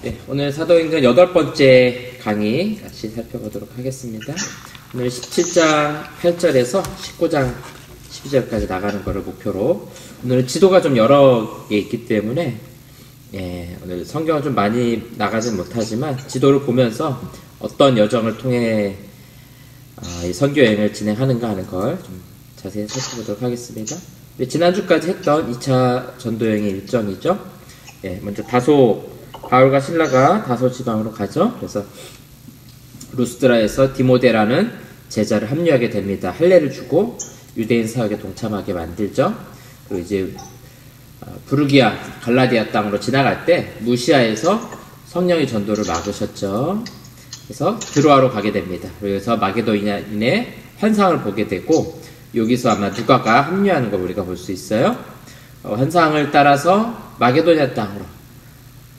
네, 오늘 사도행전 8번째 강의 같이 살펴보도록 하겠습니다. 오늘 17장 8절에서 19장 12절까지 나가는 것을 목표로, 오늘은 지도가 좀 여러 개 있기 때문에 오늘 성경은 좀 많이 나가진 못하지만 지도를 보면서 어떤 여정을 통해 이 선교 여행을 진행하는가 하는 걸 좀 자세히 살펴보도록 하겠습니다. 지난주까지 했던 2차 전도여행의 일정이죠. 먼저 바울과 신라가 다소 지방으로 가죠. 그래서 루스드라에서 디모데라는 제자를 합류하게 됩니다. 할례를 주고 유대인 사역에 동참하게 만들죠. 그리고 이제 부르기아, 갈라디아 땅으로 지나갈 때 무시아에서 성령의 전도를 막으셨죠. 그래서 드로아로 가게 됩니다. 그래서 마게도인의 환상을 보게 되고, 여기서 아마 누가가 합류하는 걸 우리가 볼 수 있어요. 환상을 따라서 마게도냐 땅으로,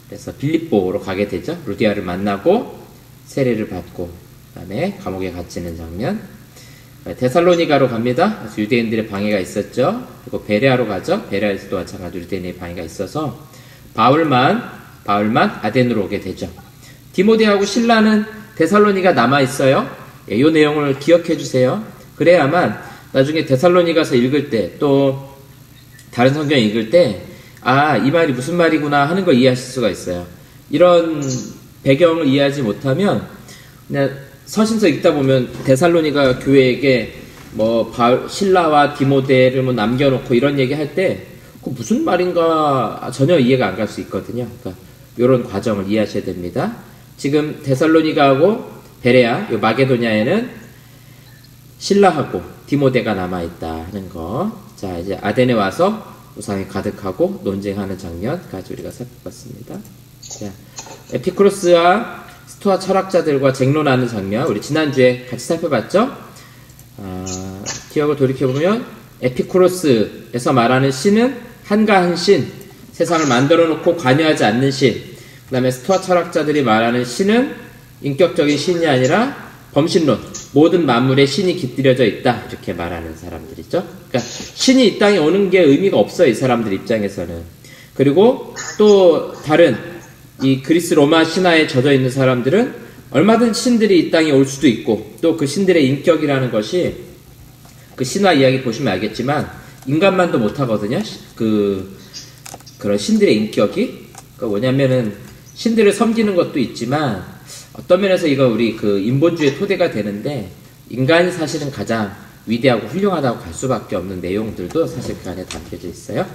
그래서 빌립보로 가게 되죠. 루디아를 만나고 세례를 받고 그 다음에 감옥에 갇히는 장면. 데살로니가로 갑니다. 그래서 유대인들의 방해가 있었죠. 그리고 베레아로 가죠. 베레아에서도 마찬가지로 유대인의 방해가 있어서 바울만 아덴으로 오게 되죠. 디모데하고 신라는 데살로니가 남아있어요. 이 내용을 기억해 주세요. 그래야만 나중에 데살로니가서 읽을 때, 또 다른 성경 읽을 때 이 말이 무슨 말이구나 하는 걸 이해하실 수가 있어요. 이런 배경을 이해하지 못하면 그냥 서신서 읽다 보면 데살로니가 교회에게 신라와 디모데를 남겨놓고 이런 얘기 할 때 그 무슨 말인가 전혀 이해가 안 갈 수 있거든요. 그러니까 이런 과정을 이해하셔야 됩니다. 지금 데살로니가하고 베레아, 마게도냐에는 신라하고 디모데가 남아있다 하는 거. 자, 이제 아덴에 와서 우상이 가득하고 논쟁하는 장면까지 우리가 살펴봤습니다. 자, 에피쿠로스와 스토아 철학자들과 쟁론하는 장면, 우리 지난주에 같이 살펴봤죠? 기억을 돌이켜보면 에피쿠로스에서 말하는 신은 한가한 신, 세상을 만들어 놓고 관여하지 않는 신. 그 다음에 스토아 철학자들이 말하는 신은 인격적인 신이 아니라 범신론, 모든 만물에 신이 깃들여져 있다, 이렇게 말하는 사람들이죠. 그러니까 신이 이 땅에 오는 게 의미가 없어요, 이 사람들 입장에서는. 그리고 또 다른 이 그리스 로마 신화에 젖어 있는 사람들은 얼마든지 신들이 이 땅에 올 수도 있고, 또 그 신들의 인격이라는 것이 그 신화 이야기 보시면 알겠지만 인간만도 못하거든요. 그런 신들의 인격이. 그러니까 뭐냐면은 신들을 섬기는 것도 있지만 어떤 면에서 이거 우리 인본주의의 토대가 되는데, 인간이 사실은 가장 위대하고 훌륭하다고 갈 수밖에 없는 내용들도 사실 그 안에 담겨져 있어요.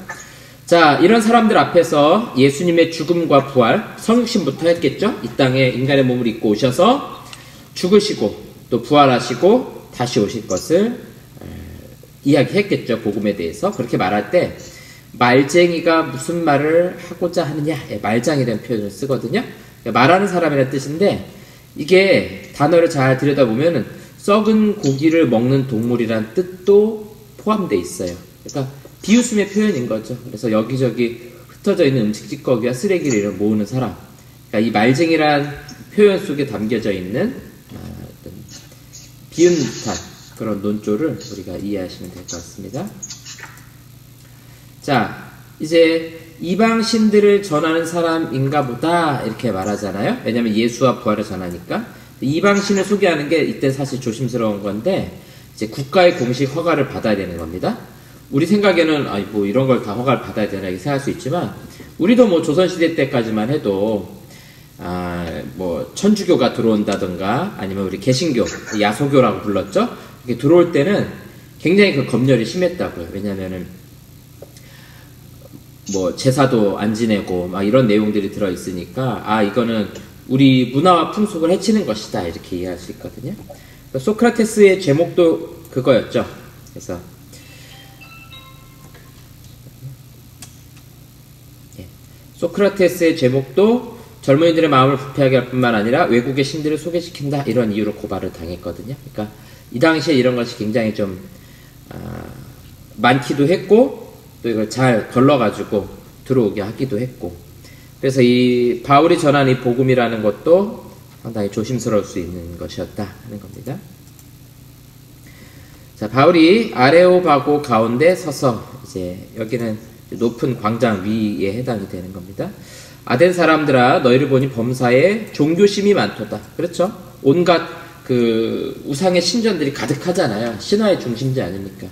자, 이런 사람들 앞에서 예수님의 죽음과 부활, 성육신부터 했겠죠? 이 땅에 인간의 몸을 입고 오셔서 죽으시고 또 부활하시고 다시 오실 것을 이야기했겠죠. 복음에 대해서. 그렇게 말할 때 말쟁이가 무슨 말을 하고자 하느냐, 말장이라는 표현을 쓰거든요. 말하는 사람이라는 뜻인데, 이게 단어를 잘 들여다보면 썩은 고기를 먹는 동물이란 뜻도 포함되어 있어요. 그러니까 비웃음의 표현인 거죠. 그래서 여기저기 흩어져 있는 음식 찌꺼기와 쓰레기를 모으는 사람. 그러니까 이 말쟁이란 표현 속에 담겨져 있는 어떤 비웃듯한 그런 논조를 우리가 이해하시면 될 것 같습니다. 자, 이제 이방 신들을 전하는 사람인가 보다 이렇게 말하잖아요. 왜냐하면 예수와 부활을 전하니까. 이방 신을 소개하는 게 이때 사실 조심스러운 건데, 이제 국가의 공식 허가를 받아야 되는 겁니다. 우리 생각에는 이런 걸 다 허가를 받아야 되나 이렇게 생각할 수 있지만, 우리도 조선시대 때까지만 해도 천주교가 들어온다던가 아니면 우리 개신교, 야소교라고 불렀죠. 이렇게 들어올 때는 굉장히 검열이 심했다고요. 왜냐하면은 제사도 안 지내고 이런 내용들이 들어있으니까 이거는 우리 문화와 풍속을 해치는 것이다, 이렇게 이해할 수 있거든요. 소크라테스의 제목도 그거였죠. 그래서 소크라테스의 제목도 젊은이들의 마음을 부패하게 할 뿐만 아니라 외국의 신들을 소개시킨다, 이런 이유로 고발을 당했거든요. 그러니까 이 당시에 이런 것이 굉장히 좀 많기도 했고, 또 이걸 잘 걸러가지고 들어오게 하기도 했고, 그래서 이 바울이 전한 이 복음이라는 것도 상당히 조심스러울 수 있는 것이었다 하는 겁니다. 자, 바울이 아레오바고 가운데 서서, 이제 여기는 높은 광장 위에 해당이 되는 겁니다. 아덴 사람들아 너희를 보니 범사에 종교심이 많도다. 그렇죠? 온갖 그 우상의 신전들이 가득하잖아요. 신화의 중심지 아닙니까?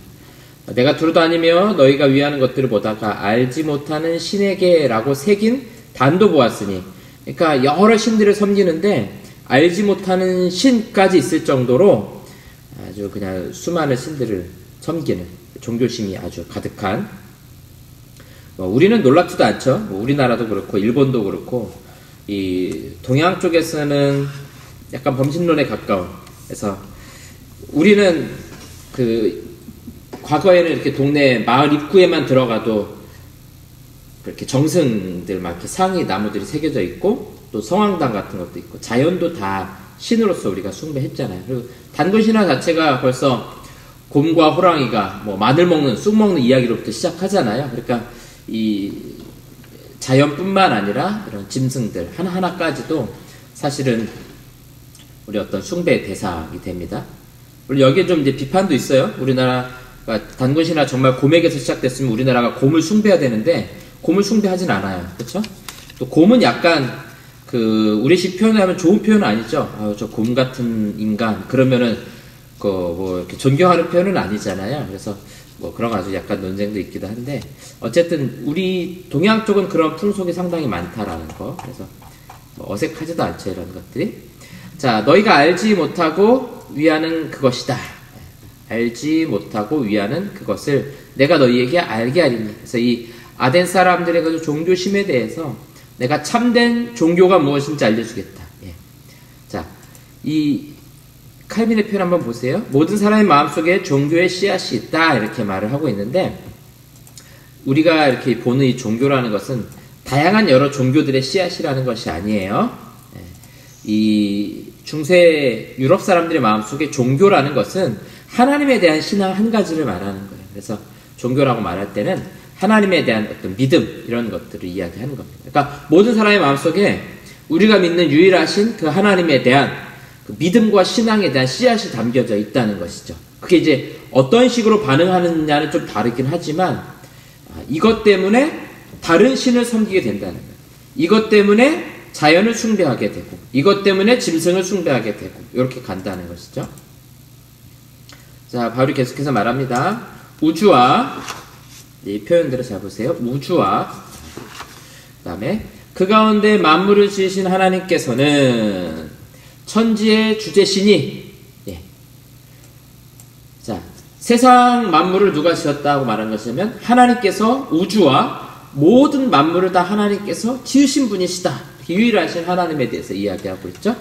내가 두루다니며 너희가 위하는 것들을 보다가 알지 못하는 신에게라고 새긴 단도 보았으니, 그러니까 여러 신들을 섬기는데 알지 못하는 신까지 있을 정도로 아주 그냥 수많은 신들을 섬기는 종교심이 아주 가득한, 우리는 놀랍지도 않죠. 우리나라도 그렇고 일본도 그렇고 이 동양 쪽에서는 약간 범신론에 가까운, 그래서 우리는 그 과거에는 이렇게 동네 마을 입구에만 들어가도 그렇게 정승들 막 이렇게 상이 나무들이 새겨져 있고 또 성황당 같은 것도 있고 자연도 다 신으로서 우리가 숭배했잖아요. 그리고 단군신화 자체가 벌써 곰과 호랑이가 뭐 마늘 먹는 쑥 먹는 이야기로부터 시작하잖아요. 그러니까 이 자연뿐만 아니라 이런 짐승들 하나하나까지도 사실은 우리 어떤 숭배의 대상이 됩니다. 물론 여기에 좀 이제 비판도 있어요. 우리나라가 단군신화 정말 곰에게서 시작됐으면 우리나라가 곰을 숭배해야 되는데 곰을 숭배하진 않아요. 그렇죠? 또 곰은 약간 그 우리식 표현하면 좋은 표현은 아니죠. 저 곰 같은 인간 그러면은 그 뭐 이렇게 존경하는 표현은 아니잖아요. 그래서 뭐 그런 아주 약간 논쟁도 있기도 한데 어쨌든 우리 동양 쪽은 그런 풍속이 상당히 많다라는 거. 그래서 뭐 어색하지도 않죠, 이런 것들이. 자, 너희가 알지 못하고 위하는 그것이다. 알지 못하고 위하는 그것을 내가 너희에게 알게 하리니. 그래서 이 아덴 사람들의 그 종교심에 대해서 내가 참된 종교가 무엇인지 알려주겠다. 예. 자, 이 칼빈의 표현 한번 보세요. 모든 사람의 마음속에 종교의 씨앗이 있다 이렇게 말을 하고 있는데, 우리가 이렇게 보는 이 종교라는 것은 다양한 여러 종교들의 씨앗이라는 것이 아니에요. 예. 이 중세 유럽 사람들의 마음속에 종교라는 것은 하나님에 대한 신앙 한 가지를 말하는 거예요. 그래서 종교라고 말할 때는 하나님에 대한 어떤 믿음 이런 것들을 이야기하는 겁니다. 그러니까 모든 사람의 마음속에 우리가 믿는 유일하신 그 하나님에 대한 그 믿음과 신앙에 대한 씨앗이 담겨져 있다는 것이죠. 그게 이제 어떤 식으로 반응하느냐는 좀 다르긴 하지만 이것 때문에 다른 신을 섬기게 된다는 거예요. 이것 때문에 자연을 숭배하게 되고 이것 때문에 짐승을 숭배하게 되고 이렇게 간다는 것이죠. 자, 바울이 계속해서 말합니다. 우주와 이 표현들을 잘 보세요. 우주와 그 다음에 그 가운데 만물을 지으신 하나님께서는 천지의 주제시니, 예. 자, 세상 만물을 누가 지었다고 말하는 것이냐면 하나님께서 우주와 모든 만물을 다 하나님께서 지으신 분이시다. 유일하신 하나님에 대해서 이야기하고 있죠.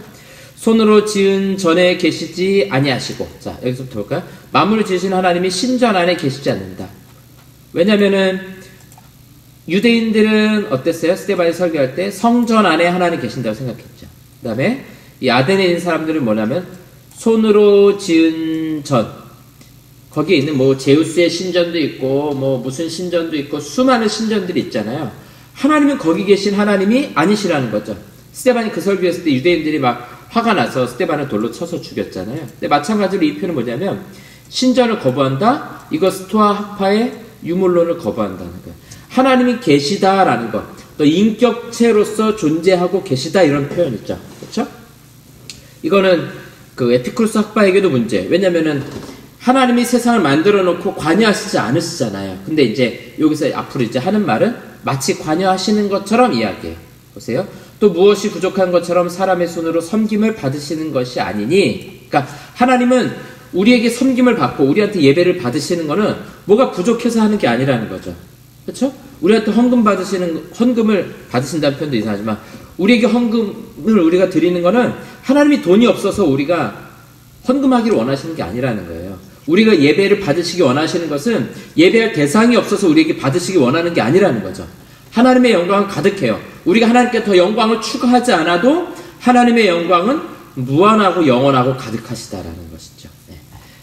손으로 지은 전에 계시지 아니하시고, 자, 여기서부터 볼까요? 만물을 지으신 하나님이 신전 안에 계시지 않는다. 왜냐면은 유대인들은 어땠어요? 스데반이 설교할 때 성전 안에 하나님 계신다고 생각했죠. 그 다음에 이 아덴에 있는 사람들은 뭐냐면 손으로 지은 전, 거기에 있는 뭐 제우스의 신전도 있고 뭐 무슨 신전도 있고 수많은 신전들이 있잖아요. 하나님은 거기 계신 하나님이 아니시라는 거죠. 스데반이 그 설교했을 때 유대인들이 막 화가 나서 스데반을 돌로 쳐서 죽였잖아요. 근데 마찬가지로 이 표현은 뭐냐면 신전을 거부한다? 이거 스토아 학파의 유물론을 거부한다는 거예요. 하나님이 계시다라는 것, 또 인격체로서 존재하고 계시다 이런 표현 있죠. 그렇죠? 이거는 그 에피쿠로스 학파에게도 문제. 왜냐면은 하나님이 세상을 만들어 놓고 관여하시지 않으시잖아요. 근데 이제 여기서 앞으로 이제 하는 말은 마치 관여하시는 것처럼 이야기해요. 보세요. 또 무엇이 부족한 것처럼 사람의 손으로 섬김을 받으시는 것이 아니니. 그러니까 하나님은 우리에게 섬김을 받고 우리한테 예배를 받으시는 거는 뭐가 부족해서 하는 게 아니라는 거죠. 그렇죠? 우리한테 헌금을 받으신다는 표현도 이상하지만 우리에게 헌금을 우리가 드리는 거는 하나님이 돈이 없어서 우리가 헌금하기를 원하시는 게 아니라는 거예요. 우리가 예배를 받으시기 원하시는 것은 예배할 대상이 없어서 우리에게 받으시기 원하는 게 아니라는 거죠. 하나님의 영광은 가득해요. 우리가 하나님께 더 영광을 추구하지 않아도 하나님의 영광은 무한하고 영원하고 가득하시다라는 것이죠. 네.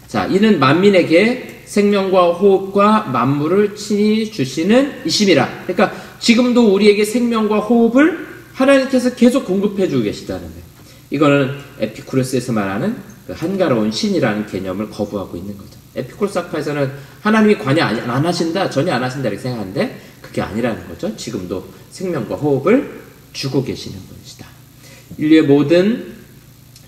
자, 이는 만민에게 생명과 호흡과 만물을 친히 주시는 이심이라. 그러니까 지금도 우리에게 생명과 호흡을 하나님께서 계속 공급해 주고 계시다는 거예요. 이거는 에피쿠로스에서 말하는 그 한가로운 신이라는 개념을 거부하고 있는 거죠. 에피쿠로스 학파에서는 하나님이 관여 안 하신다, 전혀 안 하신다 이렇게 생각하는데 그게 아니라는 거죠. 지금도 생명과 호흡을 주고 계시는 분이시다. 인류의 모든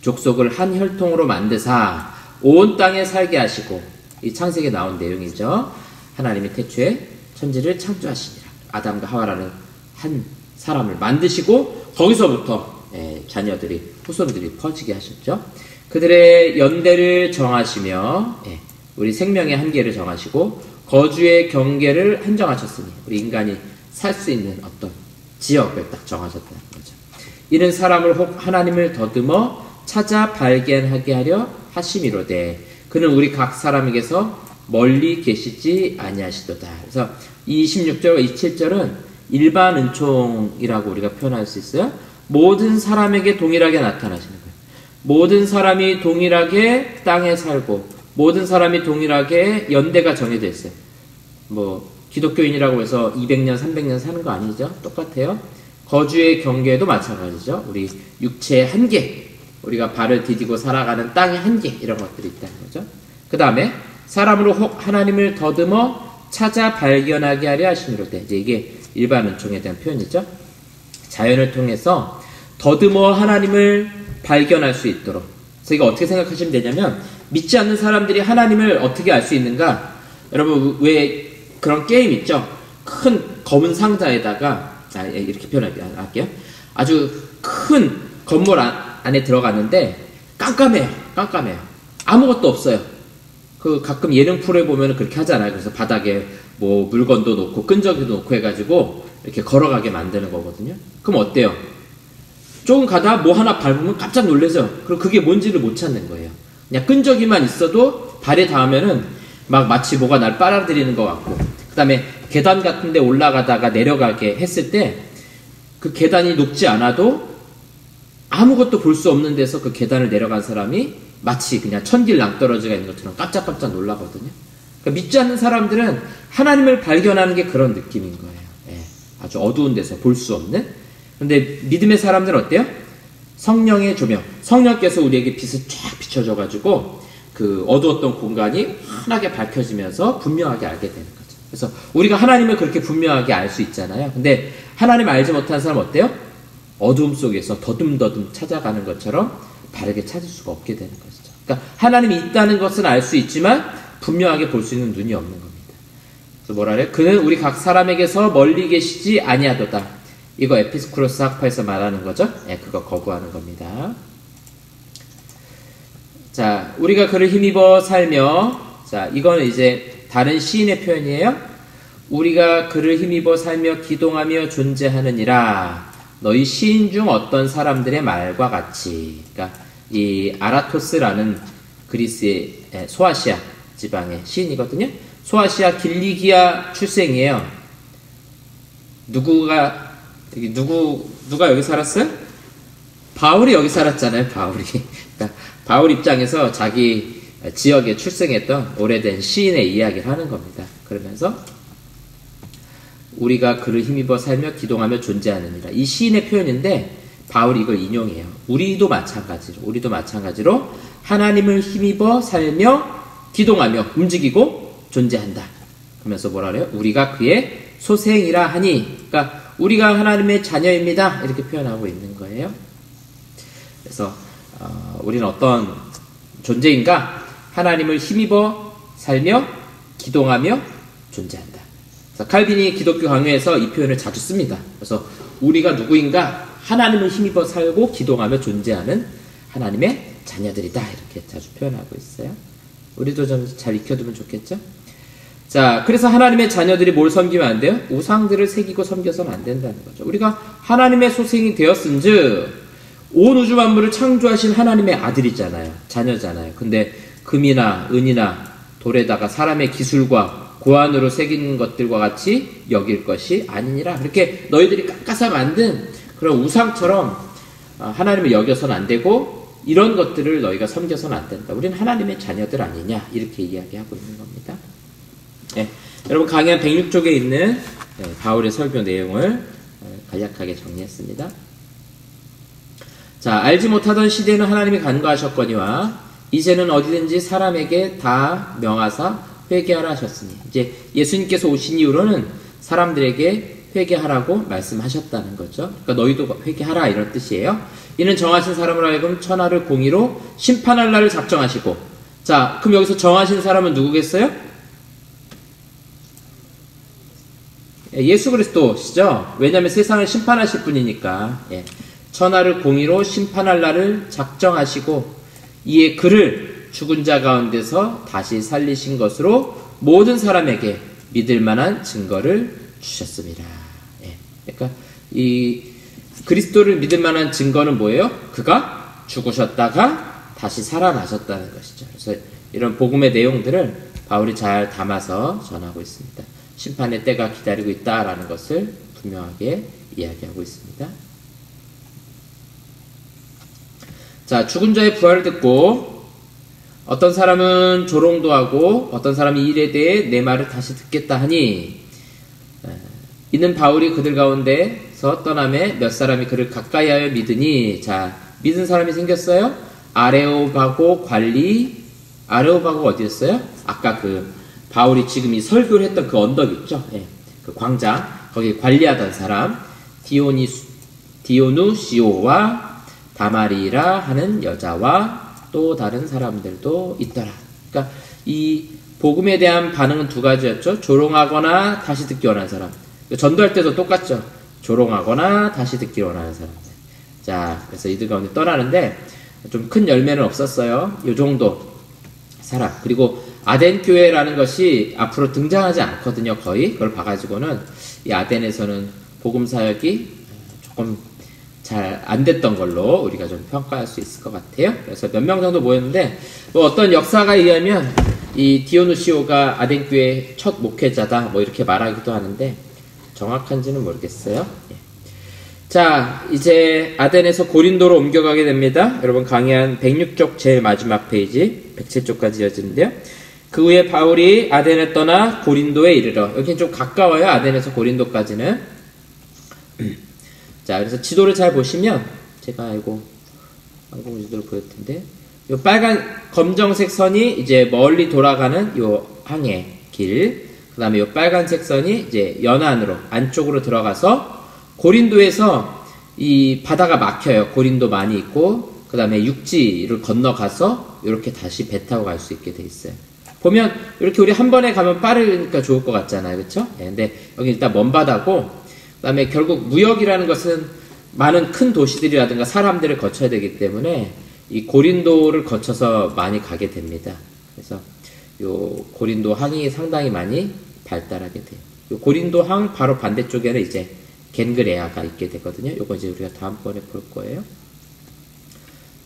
족속을 한 혈통으로 만드사 온 땅에 살게 하시고, 이 창세기에 나온 내용이죠. 하나님이 태초에 천지를 창조하시니라. 아담과 하와라는 한 사람을 만드시고 거기서부터 자녀들이, 후손들이 퍼지게 하셨죠. 그들의 연대를 정하시며 우리 생명의 한계를 정하시고 거주의 경계를 한정하셨으니 우리 인간이 살 수 있는 어떤 지역을 딱 정하셨다는 거죠. 이는 사람을 혹 하나님을 더듬어 찾아 발견하게 하려 하심이로되 그는 우리 각 사람에게서 멀리 계시지 아니하시도다. 그래서 이 26절과 27절은 일반 은총이라고 우리가 표현할 수 있어요. 모든 사람에게 동일하게 나타나시는 거예요. 모든 사람이 동일하게 땅에 살고 모든 사람이 동일하게 연대가 정해져 있어요. 뭐 기독교인이라고 해서 200년, 300년 사는 거 아니죠? 똑같아요. 거주의 경계도 마찬가지죠. 우리 육체의 한계, 우리가 발을 디디고 살아가는 땅의 한계, 이런 것들이 있다는 거죠. 그 다음에 사람으로 혹 하나님을 더듬어 찾아 발견하게 하려 하심이로되, 이제 이게 일반 은총에 대한 표현이죠. 자연을 통해서 더듬어 하나님을 발견할 수 있도록. 그래서 이거 어떻게 생각하시면 되냐면, 믿지 않는 사람들이 하나님을 어떻게 알 수 있는가? 여러분 왜 그런 게임 있죠? 큰 검은 상자에다가 이렇게 표현할게요. 아주 큰 건물 안에 들어갔는데 깜깜해요. 아무것도 없어요. 그 가끔 예능 프로에 보면 그렇게 하잖아요. 그래서 바닥에 뭐 물건도 놓고 끈적이도 놓고 해가지고 이렇게 걸어가게 만드는 거거든요. 그럼 어때요? 조금 가다 뭐 하나 밟으면 깜짝 놀라죠. 그럼 그게 뭔지를 못 찾는 거예요. 그냥 끈적이만 있어도 발에 닿으면은 막 마치 뭐가 날 빨아들이는 것 같고, 그 다음에 계단 같은 데 올라가다가 내려가게 했을 때 그 계단이 높지 않아도 아무것도 볼 수 없는 데서 그 계단을 내려간 사람이 마치 그냥 천길 낭떠러지가 있는 것처럼 깜짝깜짝 놀라거든요. 그러니까 믿지 않는 사람들은 하나님을 발견하는 게 그런 느낌인 거예요. 아주 어두운 데서 볼 수 없는. 근데 믿음의 사람들은 어때요? 성령의 조명, 성령께서 우리에게 빛을 쫙 비춰줘가지고 그 어두웠던 공간이 환하게 밝혀지면서 분명하게 알게 되는 거죠. 그래서 우리가 하나님을 그렇게 분명하게 알 수 있잖아요. 근데 하나님을 알지 못하는 사람은 어때요? 어두움 속에서 더듬더듬 찾아가는 것처럼 바르게 찾을 수가 없게 되는 것이죠. 그러니까 하나님이 있다는 것은 알 수 있지만 분명하게 볼 수 있는 눈이 없는 겁니다. 그래서 뭐라 그래요? 그는 우리 각 사람에게서 멀리 계시지 아니하도다. 이거 에피스쿠로스 학파에서 말하는 거죠. 그거 거부하는 겁니다. 자, 우리가 그를 힘입어 살며, 자, 이거는 이제 다른 시인의 표현이에요. 우리가 그를 힘입어 살며 기동하며 존재하느니라. 너희 시인 중 어떤 사람들의 말과 같이. 그러니까 이 아라토스라는 그리스의 소아시아 지방의 시인이거든요. 소아시아 길리기아 출생이에요. 누가 여기 살았어요? 바울이 여기 살았잖아요. 바울이. 그러니까 바울 입장에서 자기 지역에 출생했던 오래된 시인의 이야기를 하는 겁니다. 그러면서 우리가 그를 힘입어 살며 기동하며 존재하느니라. 이 시인의 표현인데 바울이 이걸 인용해요. 우리도 마찬가지로 하나님을 힘입어 살며 기동하며 움직이고 존재한다. 그러면서 뭐라 그래요? 우리가 그의 소생이라 하니. 그러니까 우리가 하나님의 자녀입니다. 이렇게 표현하고 있는 거예요. 그래서 우리는 어떤 존재인가? 하나님을 힘입어 살며 기동하며 존재한다. 그래서 칼빈이 기독교 강요에서 이 표현을 자주 씁니다. 그래서 우리가 누구인가? 하나님을 힘입어 살고 기동하며 존재하는 하나님의 자녀들이다. 이렇게 자주 표현하고 있어요. 우리도 좀 잘 익혀두면 좋겠죠? 자, 그래서 하나님의 자녀들이 뭘 섬기면 안 돼요? 우상들을 새기고 섬겨서는 안 된다는 거죠. 우리가 하나님의 소생이 되었은즉 온 우주 만물을 창조하신 하나님의 아들이잖아요. 자녀잖아요. 근데 금이나 은이나 돌에다가 사람의 기술과 고안으로 새긴 것들과 같이 여길 것이 아니니라. 그렇게 너희들이 깎아서 만든 그런 우상처럼 하나님을 여겨서는 안 되고 이런 것들을 너희가 섬겨서는 안 된다. 우리는 하나님의 자녀들 아니냐. 이렇게 이야기하고 있는 겁니다. 여러분 강의 106쪽에 있는 바울의 설교 내용을 간략하게 정리했습니다. 자, 알지 못하던 시대에는 하나님이 간과하셨거니와 이제는 어디든지 사람에게 다 명하사 회개하라 하셨으니. 이제 예수님께서 오신 이후로는 사람들에게 회개하라고 말씀하셨다는 거죠. 그러니까 너희도 회개하라 이런 뜻이에요. 이는 정하신 사람으로 하여금 천하를 공의로 심판할 날을 작정하시고. 자, 그럼 여기서 정하신 사람은 누구겠어요? 예수 그리스도시죠. 왜냐하면 세상을 심판하실 분이니까. 예. 천하를 공의로 심판할 날을 작정하시고 이에 그를 죽은 자 가운데서 다시 살리신 것으로 모든 사람에게 믿을 만한 증거를 주셨습니다. 예. 그러니까 이 그리스도를 믿을 만한 증거는 뭐예요? 그가 죽으셨다가 다시 살아나셨다는 것이죠. 그래서 이런 복음의 내용들을 바울이 잘 담아서 전하고 있습니다. 심판의 때가 기다리고 있다라는 것을 분명하게 이야기하고 있습니다. 자, 죽은 자의 부활을 듣고 어떤 사람은 조롱도 하고 어떤 사람이 이 일에 대해 내 말을 다시 듣겠다 하니 이는 바울이 그들 가운데서 떠남에 몇 사람이 그를 가까이하여 믿으니. 자, 믿은 사람이 생겼어요. 아레오바고 관리. 아레오바고가 어디였어요? 아까 그 바울이 지금 이 설교를 했던 그 언덕 있죠? 예, 그 광장 거기 관리하던 사람 디오누시오와 다마리라 하는 여자와 또 다른 사람들도 있더라. 그러니까 이 복음에 대한 반응은 두 가지였죠. 조롱하거나 다시 듣기 원하는 사람. 전도할 때도 똑같죠. 조롱하거나 다시 듣기 원하는 사람들. 자, 그래서 이들 가운데 떠나는데 좀 큰 열매는 없었어요. 이 정도 사람. 그리고 아덴 교회라는 것이 앞으로 등장하지 않거든요. 거의 그걸 봐가지고는 이 아덴에서는 복음 사역이 조금 잘 안 됐던 걸로 우리가 좀 평가할 수 있을 것 같아요. 그래서 몇 명 정도 모였는데 뭐 어떤 역사가 의하면 이 디오누시오가 아덴 교회의 첫 목회자다 뭐 이렇게 말하기도 하는데 정확한지는 모르겠어요. 예. 자, 이제 아덴에서 고린도로 옮겨가게 됩니다. 여러분 강의한 106쪽 제일 마지막 페이지 107쪽까지 이어지는데요. 그 후에 바울이 아덴에 떠나 고린도에 이르러. 여기는 좀 가까워요. 아덴에서 고린도까지는. 자, 그래서 지도를 잘 보시면 제가 이거 항공 지도를 보였을 텐데 요 빨간 검정색 선이 이제 멀리 돌아가는 요 항해 길. 그다음에 요 빨간색 선이 이제 연안으로 안쪽으로 들어가서 고린도에서 이 바다가 막혀요. 고린도 많이 있고 그다음에 육지를 건너가서 이렇게 다시 배 타고 갈 수 있게 돼 있어요. 보면 이렇게 우리 한 번에 가면 빠르니까 좋을 것 같잖아요. 그렇죠? 네, 근데 여기 일단 먼 바다고 그다음에 결국 무역이라는 것은 많은 큰 도시들이라든가 사람들을 거쳐야 되기 때문에 이 고린도를 거쳐서 많이 가게 됩니다. 그래서 요 고린도 항이 상당히 많이 발달하게 돼요. 요 고린도 항 바로 반대쪽에는 이제 겐그레아가 있게 되거든요. 요거 이제 우리가 다음번에 볼 거예요.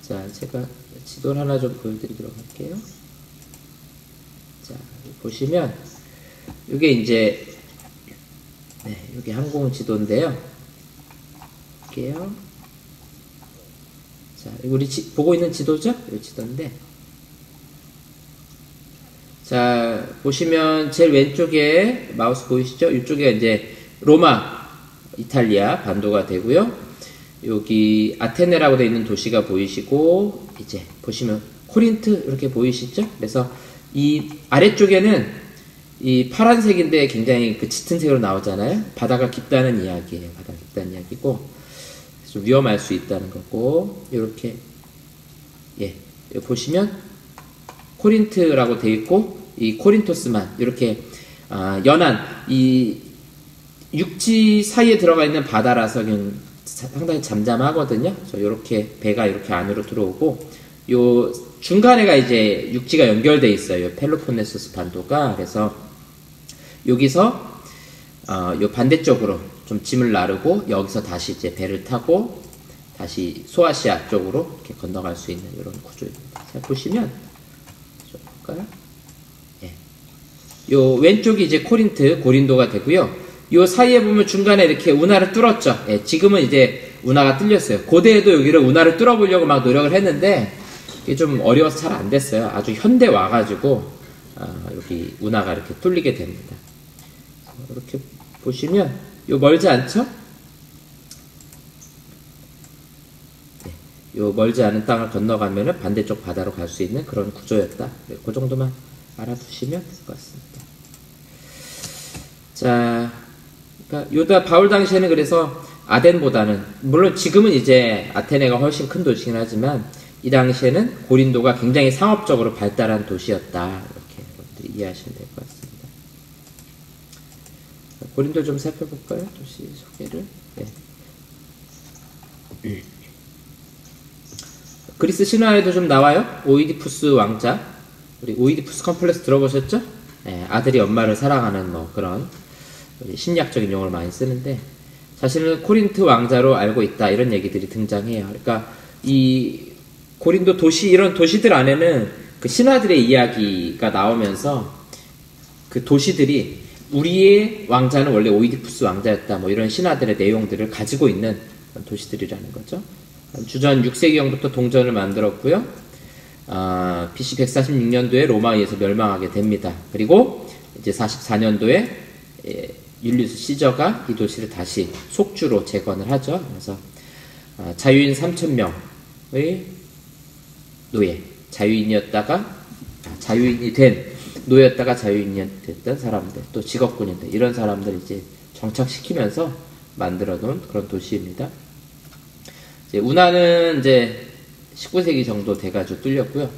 자, 제가 지도를 하나 좀 보여드리도록 할게요. 자, 보시면 이게 이제 네, 여기 항공 지도인데요. 볼게요. 자, 우리 보고 있는 지도죠? 이 지도인데. 자, 보시면 제일 왼쪽에 마우스 보이시죠? 이쪽에 이제 로마, 이탈리아 반도가 되고요. 여기 아테네라고 되어 있는 도시가 보이시고 이제 보시면 코린트 이렇게 보이시죠? 그래서 이 아래쪽에는 이 파란색인데 굉장히 그 짙은 색으로 나오잖아요. 바다가 깊다는 이야기예요. 바다가 깊다는 이야기고 좀 위험할 수 있다는 거고 이렇게 예 여기 보시면 코린트라고 되어 있고 이 코린토스만 이렇게 연안 이 육지 사이에 들어가 있는 바다라서 상당히 잠잠하거든요. 그래서 이렇게 배가 이렇게 안으로 들어오고 요 중간에가 이제 육지가 연결돼 있어요. 펠로폰네소스 반도가. 그래서 여기서 요 반대쪽으로 좀 짐을 나르고 여기서 다시 이제 배를 타고 다시 소아시아 쪽으로 이렇게 건너갈 수 있는 이런 구조입니다. 자, 보시면 좀 볼까요? 예. 요 왼쪽이 이제 고린도가 되고요. 요 사이에 보면 중간에 이렇게 운하를 뚫었죠. 예, 지금은 이제 운하가 뚫렸어요. 고대에도 여기를 운하를 뚫어보려고 막 노력을 했는데 이게 좀 어려워서 잘 안 됐어요. 아주 현대 와가지고 여기 운하가 이렇게 뚫리게 됩니다. 이렇게 보시면 요 멀지 않죠? 네, 요 멀지 않은 땅을 건너가면은 반대쪽 바다로 갈 수 있는 그런 구조였다. 네, 그 정도만 알아두시면 될 것 같습니다. 자, 그러니까 바울 당시에는 그래서 아덴보다는, 물론 지금은 이제 아테네가 훨씬 큰 도시긴 하지만 이 당시에는 고린도가 굉장히 상업적으로 발달한 도시였다, 이렇게 여러분들이 이해하시면 될 것 같습니다. 고린도 좀 살펴볼까요? 도시 소개를. 네. 그리스 신화에도 좀 나와요. 오이디푸스 왕자, 우리 오이디푸스 컴플렉스 들어보셨죠? 네, 아들이 엄마를 사랑하는 뭐 그런 심리학적인 용어를 많이 쓰는데, 자신을 코린트 왕자로 알고 있다, 이런 얘기들이 등장해요. 그러니까 이 고린도 도시, 이런 도시들 안에는 그 신화들의 이야기가 나오면서 그 도시들이 우리의 왕자는 원래 오이디푸스 왕자였다, 뭐 이런 신화들의 내용들을 가지고 있는 도시들이라는 거죠. 주전 6세기경부터 동전을 만들었고요. BC 146년도에 로마에 의해서 멸망하게 됩니다. 그리고 이제 44년도에 율리우스 시저가 이 도시를 다시 속주로 재건을 하죠. 그래서 자유인 3,000명의 노예, 자유인이 된 노예였다가 자유인이 됐던 사람들, 또 직업군인들, 이런 사람들 이제 정착시키면서 만들어 놓은 그런 도시입니다. 이제 운하는 이제 19세기 정도 돼가지고 뚫렸고요.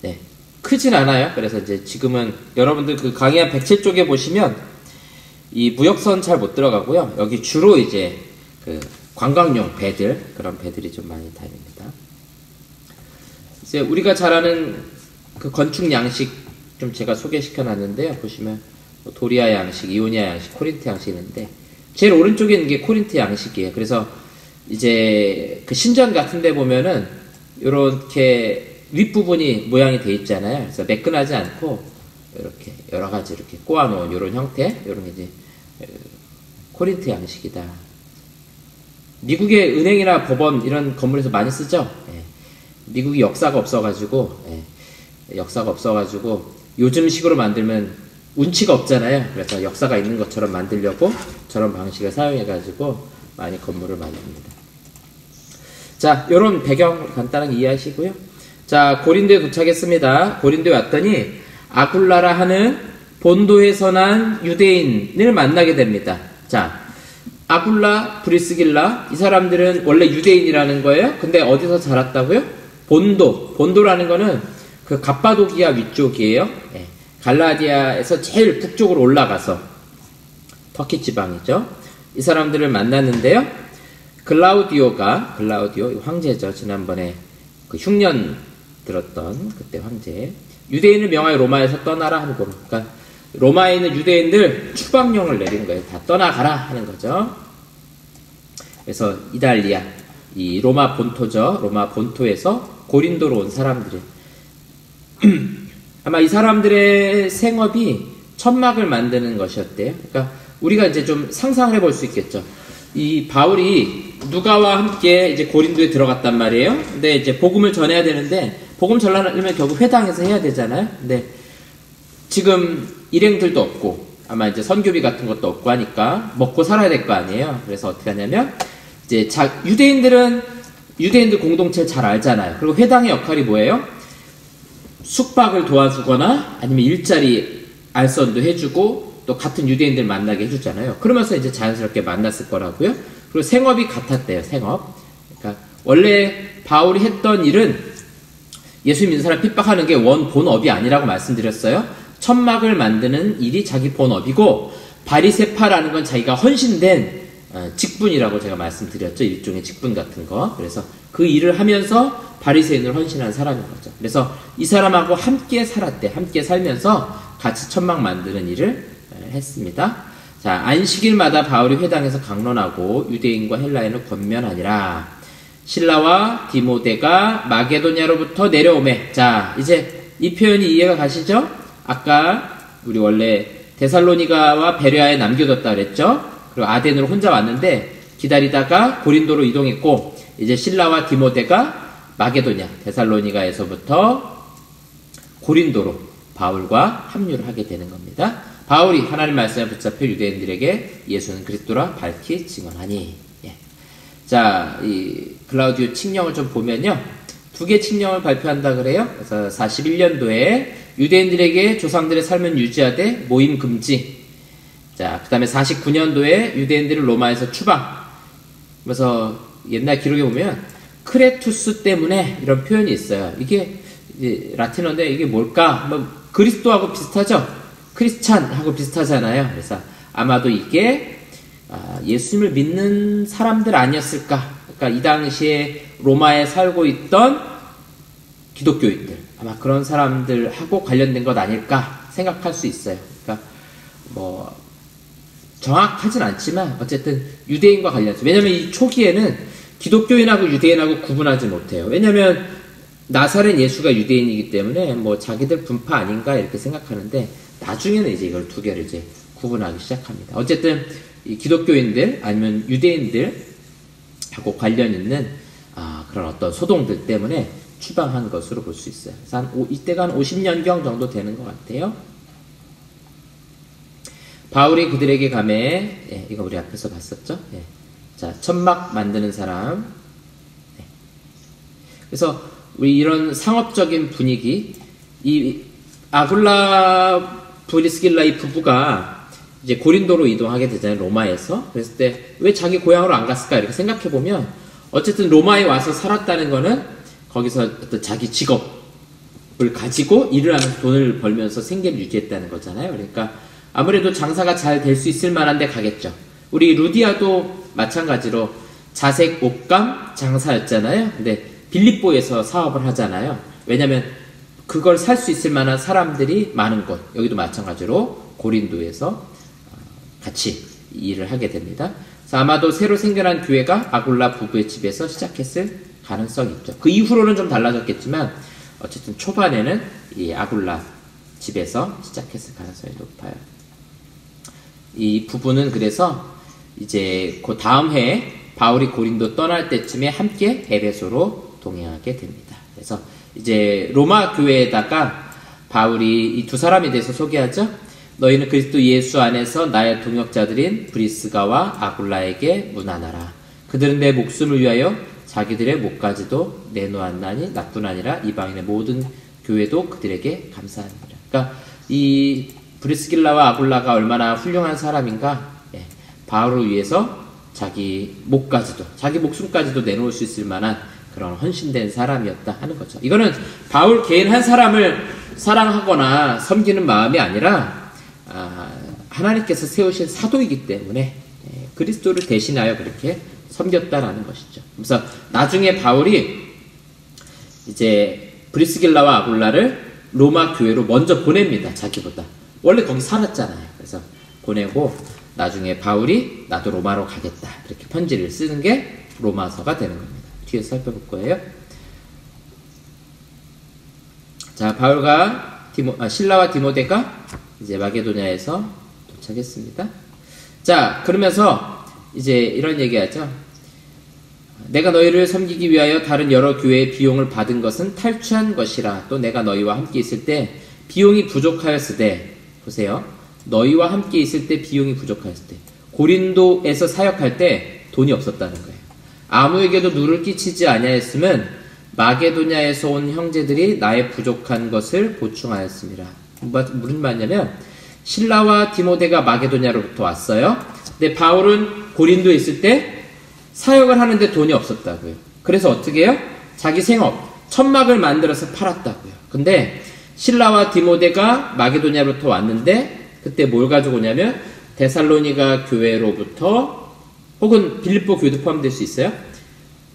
네, 크진 않아요. 그래서 이제 지금은 여러분들 그 강의한 107쪽에 보시면 이 무역선 잘 못 들어가고요. 여기 주로 이제 그 관광용 배들, 그런 배들이 좀 많이 다닙니다. 이제 우리가 잘 아는 그 건축 양식 좀 제가 소개시켜 놨는데요. 보시면 도리아 양식, 이오니아 양식, 코린트 양식이 있는데, 제일 오른쪽에 있는 게 코린트 양식이에요. 그래서 이제 그 신전 같은 데 보면은 이렇게 윗부분이 모양이 돼 있잖아요. 그래서 매끈하지 않고 이렇게 여러 가지 이렇게 꼬아 놓은 이런 형태, 이런 게 이제 코린트 양식이다. 미국의 은행이나 법원 이런 건물에서 많이 쓰죠. 예. 미국이 역사가 없어가지고 요즘식으로 만들면 운치가 없잖아요. 그래서 역사가 있는 것처럼 만들려고 저런 방식을 사용해가지고 많이 건물을 만듭니다. 자, 요런 배경 간단하게 이해하시고요. 자, 고린도에 도착했습니다. 고린도에 왔더니 아굴라라 하는 본도에서 난 유대인을 만나게 됩니다. 자, 아굴라, 브리스길라, 이 사람들은 원래 유대인이라는 거예요. 근데 어디서 자랐다고요? 본도라는 거는 그 갑바도기아 위쪽이에요. 예, 갈라디아에서 제일 북쪽으로 올라가서 터키 지방이죠. 이 사람들을 만났는데요. 글라우디오 황제죠. 지난번에 그 흉년 들었던 그때 황제. 유대인을 명하여 로마에서 떠나라 하는 거로. 그러니까 로마에 있는 유대인들 추방령을 내린 거예요. 다 떠나가라 하는 거죠. 그래서 이달리아, 이 로마 본토죠. 로마 본토에서 고린도로 온 사람들이 아마 이 사람들의 생업이 천막을 만드는 것이었대요. 그러니까 우리가 이제 좀 상상을 해볼 수 있겠죠. 이 바울이 누가와 함께 이제 고린도에 들어갔단 말이에요. 근데 이제 복음을 전해야 되는데, 복음 전하려면 결국 회당에서 해야 되잖아요. 근데 지금 일행들도 없고 아마 이제 선교비 같은 것도 없고 하니까 먹고 살아야 될 거 아니에요. 그래서 어떻게 하냐면 이제 유대인들 공동체를 잘 알잖아요. 그리고 회당의 역할이 뭐예요? 숙박을 도와주거나 아니면 일자리 알선도 해주고 또 같은 유대인들 만나게 해주잖아요. 그러면서 이제 자연스럽게 만났을 거라고요. 그리고 생업이 같았대요. 생업. 그러니까 원래 바울이 했던 일은 예수 믿는 사람 핍박하는 게 본업이 아니라고 말씀드렸어요. 천막을 만드는 일이 자기 본업이고, 바리세파라는 건 자기가 헌신된 직분이라고 제가 말씀드렸죠. 일종의 직분 같은 거. 그래서 그 일을 하면서 바리새인으로 헌신한 사람인 거죠. 그래서 이 사람하고 함께 살았대. 함께 살면서 같이 천막 만드는 일을 했습니다. 자, 안식일마다 바울이 회당에서 강론하고 유대인과 헬라인을 권면하니라. 실라와 디모데가 마게도냐로부터 내려오매. 자, 이제 이 표현이 이해가 가시죠? 아까 우리 원래 데살로니가와 베레아에 남겨뒀다 그랬죠? 그리고 아덴으로 혼자 왔는데 기다리다가 고린도로 이동했고, 이제 실라와 디모데가 마게도냐, 데살로니가에서부터 고린도로 바울과 합류를 하게 되는 겁니다. 바울이 하나님 말씀에 붙잡혀 유대인들에게 예수는 그리스도라 밝히 증언하니. 예. 자, 이 글라우디오 칙령을 좀 보면요, 2개 칙령을 발표한다 그래요. 그래서 41년도에 유대인들에게 조상들의 삶은 유지하되 모임 금지. 자, 그 다음에 49년도에 유대인들을 로마에서 추방. 그래서 옛날 기록에 보면 크레투스 때문에 이런 표현이 있어요. 이게 이제 라틴어인데 이게 뭘까? 뭐 그리스도하고 비슷하죠? 크리스찬하고 비슷하잖아요. 그래서 아마도 이게 예수님을 믿는 사람들 아니었을까? 그러니까 이 당시에 로마에 살고 있던 기독교인들, 아마 그런 사람들하고 관련된 것 아닐까 생각할 수 있어요. 그러니까 뭐 정확하진 않지만 어쨌든 유대인과 관련해서, 왜냐면 이 초기에는 기독교인하고 유대인하고 구분하지 못해요. 왜냐면 나사렛 예수가 유대인이기 때문에 뭐 자기들 분파 아닌가 이렇게 생각하는데, 나중에는 이제 이걸 두 개를 이제 구분하기 시작합니다. 어쨌든 이 기독교인들 아니면 유대인들하고 관련 있는 그런 어떤 소동들 때문에 추방한 것으로 볼 수 있어요. 그래서 이때가 한 50년경 정도 되는 것 같아요. 바울이 그들에게 가매, 이거 우리 앞에서 봤었죠? 자, 천막 만드는 사람. 그래서 우리 이런 상업적인 분위기, 이 아굴라 브리스길라 이 부부가 이제 고린도로 이동하게 되잖아요, 로마에서. 그랬을 때 왜 자기 고향으로 안 갔을까 이렇게 생각해 보면, 어쨌든 로마에 와서 살았다는 거는 거기서 어떤 자기 직업을 가지고 일을 하면서 돈을 벌면서 생계를 유지했다는 거잖아요. 그러니까 아무래도 장사가 잘 될 수 있을 만한 데 가겠죠. 우리 루디아도 마찬가지로 자색 옷감 장사였잖아요. 근데 빌립보에서 사업을 하잖아요. 왜냐면 그걸 살 수 있을 만한 사람들이 많은 곳, 여기도 마찬가지로 고린도에서 같이 일을 하게 됩니다. 그래서 아마도 새로 생겨난 교회가 아굴라 부부의 집에서 시작했을 가능성이 있죠. 그 이후로는 좀 달라졌겠지만 어쨌든 초반에는 이 아굴라 집에서 시작했을 가능성이 높아요. 이 부부는 그래서 이제 그 다음 해에 바울이 고린도 떠날 때쯤에 함께 에베소로 동행하게 됩니다. 그래서 이제 로마 교회에다가 바울이 이 두 사람에 대해서 소개하죠. 너희는 그리스도 예수 안에서 나의 동역자들인 브리스가와 아굴라에게 문안하라. 그들은 내 목숨을 위하여 자기들의 목까지도 내놓았나니 나뿐 아니라 이방인의 모든 교회도 그들에게 감사합니다. 그러니까 이 브리스길라와 아굴라가 얼마나 훌륭한 사람인가. 바울을 위해서 자기 목까지도, 자기 목숨까지도 내놓을 수 있을 만한 그런 헌신된 사람이었다 하는 거죠. 이거는 바울 개인 한 사람을 사랑하거나 섬기는 마음이 아니라 하나님께서 세우신 사도이기 때문에 그리스도를 대신하여 그렇게 섬겼다라는 것이죠. 그래서 나중에 바울이 이제 브리스길라와 아굴라를 로마 교회로 먼저 보냅니다. 자기보다. 원래 거기 살았잖아요. 그래서 보내고 나중에 바울이 나도 로마로 가겠다 이렇게 편지를 쓰는 게 로마서가 되는 겁니다. 뒤에서 살펴볼 거예요. 자, 바울과 실라와 디모데가 이제 마게도냐에서 도착했습니다. 자, 그러면서 이제 이런 얘기하죠. 내가 너희를 섬기기 위하여 다른 여러 교회의 비용을 받은 것은 탈취한 것이라. 또 내가 너희와 함께 있을 때 비용이 부족하였으되, 보세요. 너희와 함께 있을 때 비용이 부족하였을 때, 고린도에서 사역할 때 돈이 없었다는 거예요. 아무에게도 누를 끼치지 아니하였으면 마게도냐에서 온 형제들이 나의 부족한 것을 보충하였습니다. 무슨 말이냐면 실라와 디모데가 마게도냐로부터 왔어요. 근데 바울은 고린도에 있을 때 사역을 하는데 돈이 없었다고요. 그래서 어떻게 해요? 자기 생업, 천막을 만들어서 팔았다고요. 근데 실라와 디모데가 마게도냐로부터 왔는데 그때 뭘 가지고 오냐면 데살로니가 교회로부터, 혹은 빌립보 교회도 포함될 수 있어요,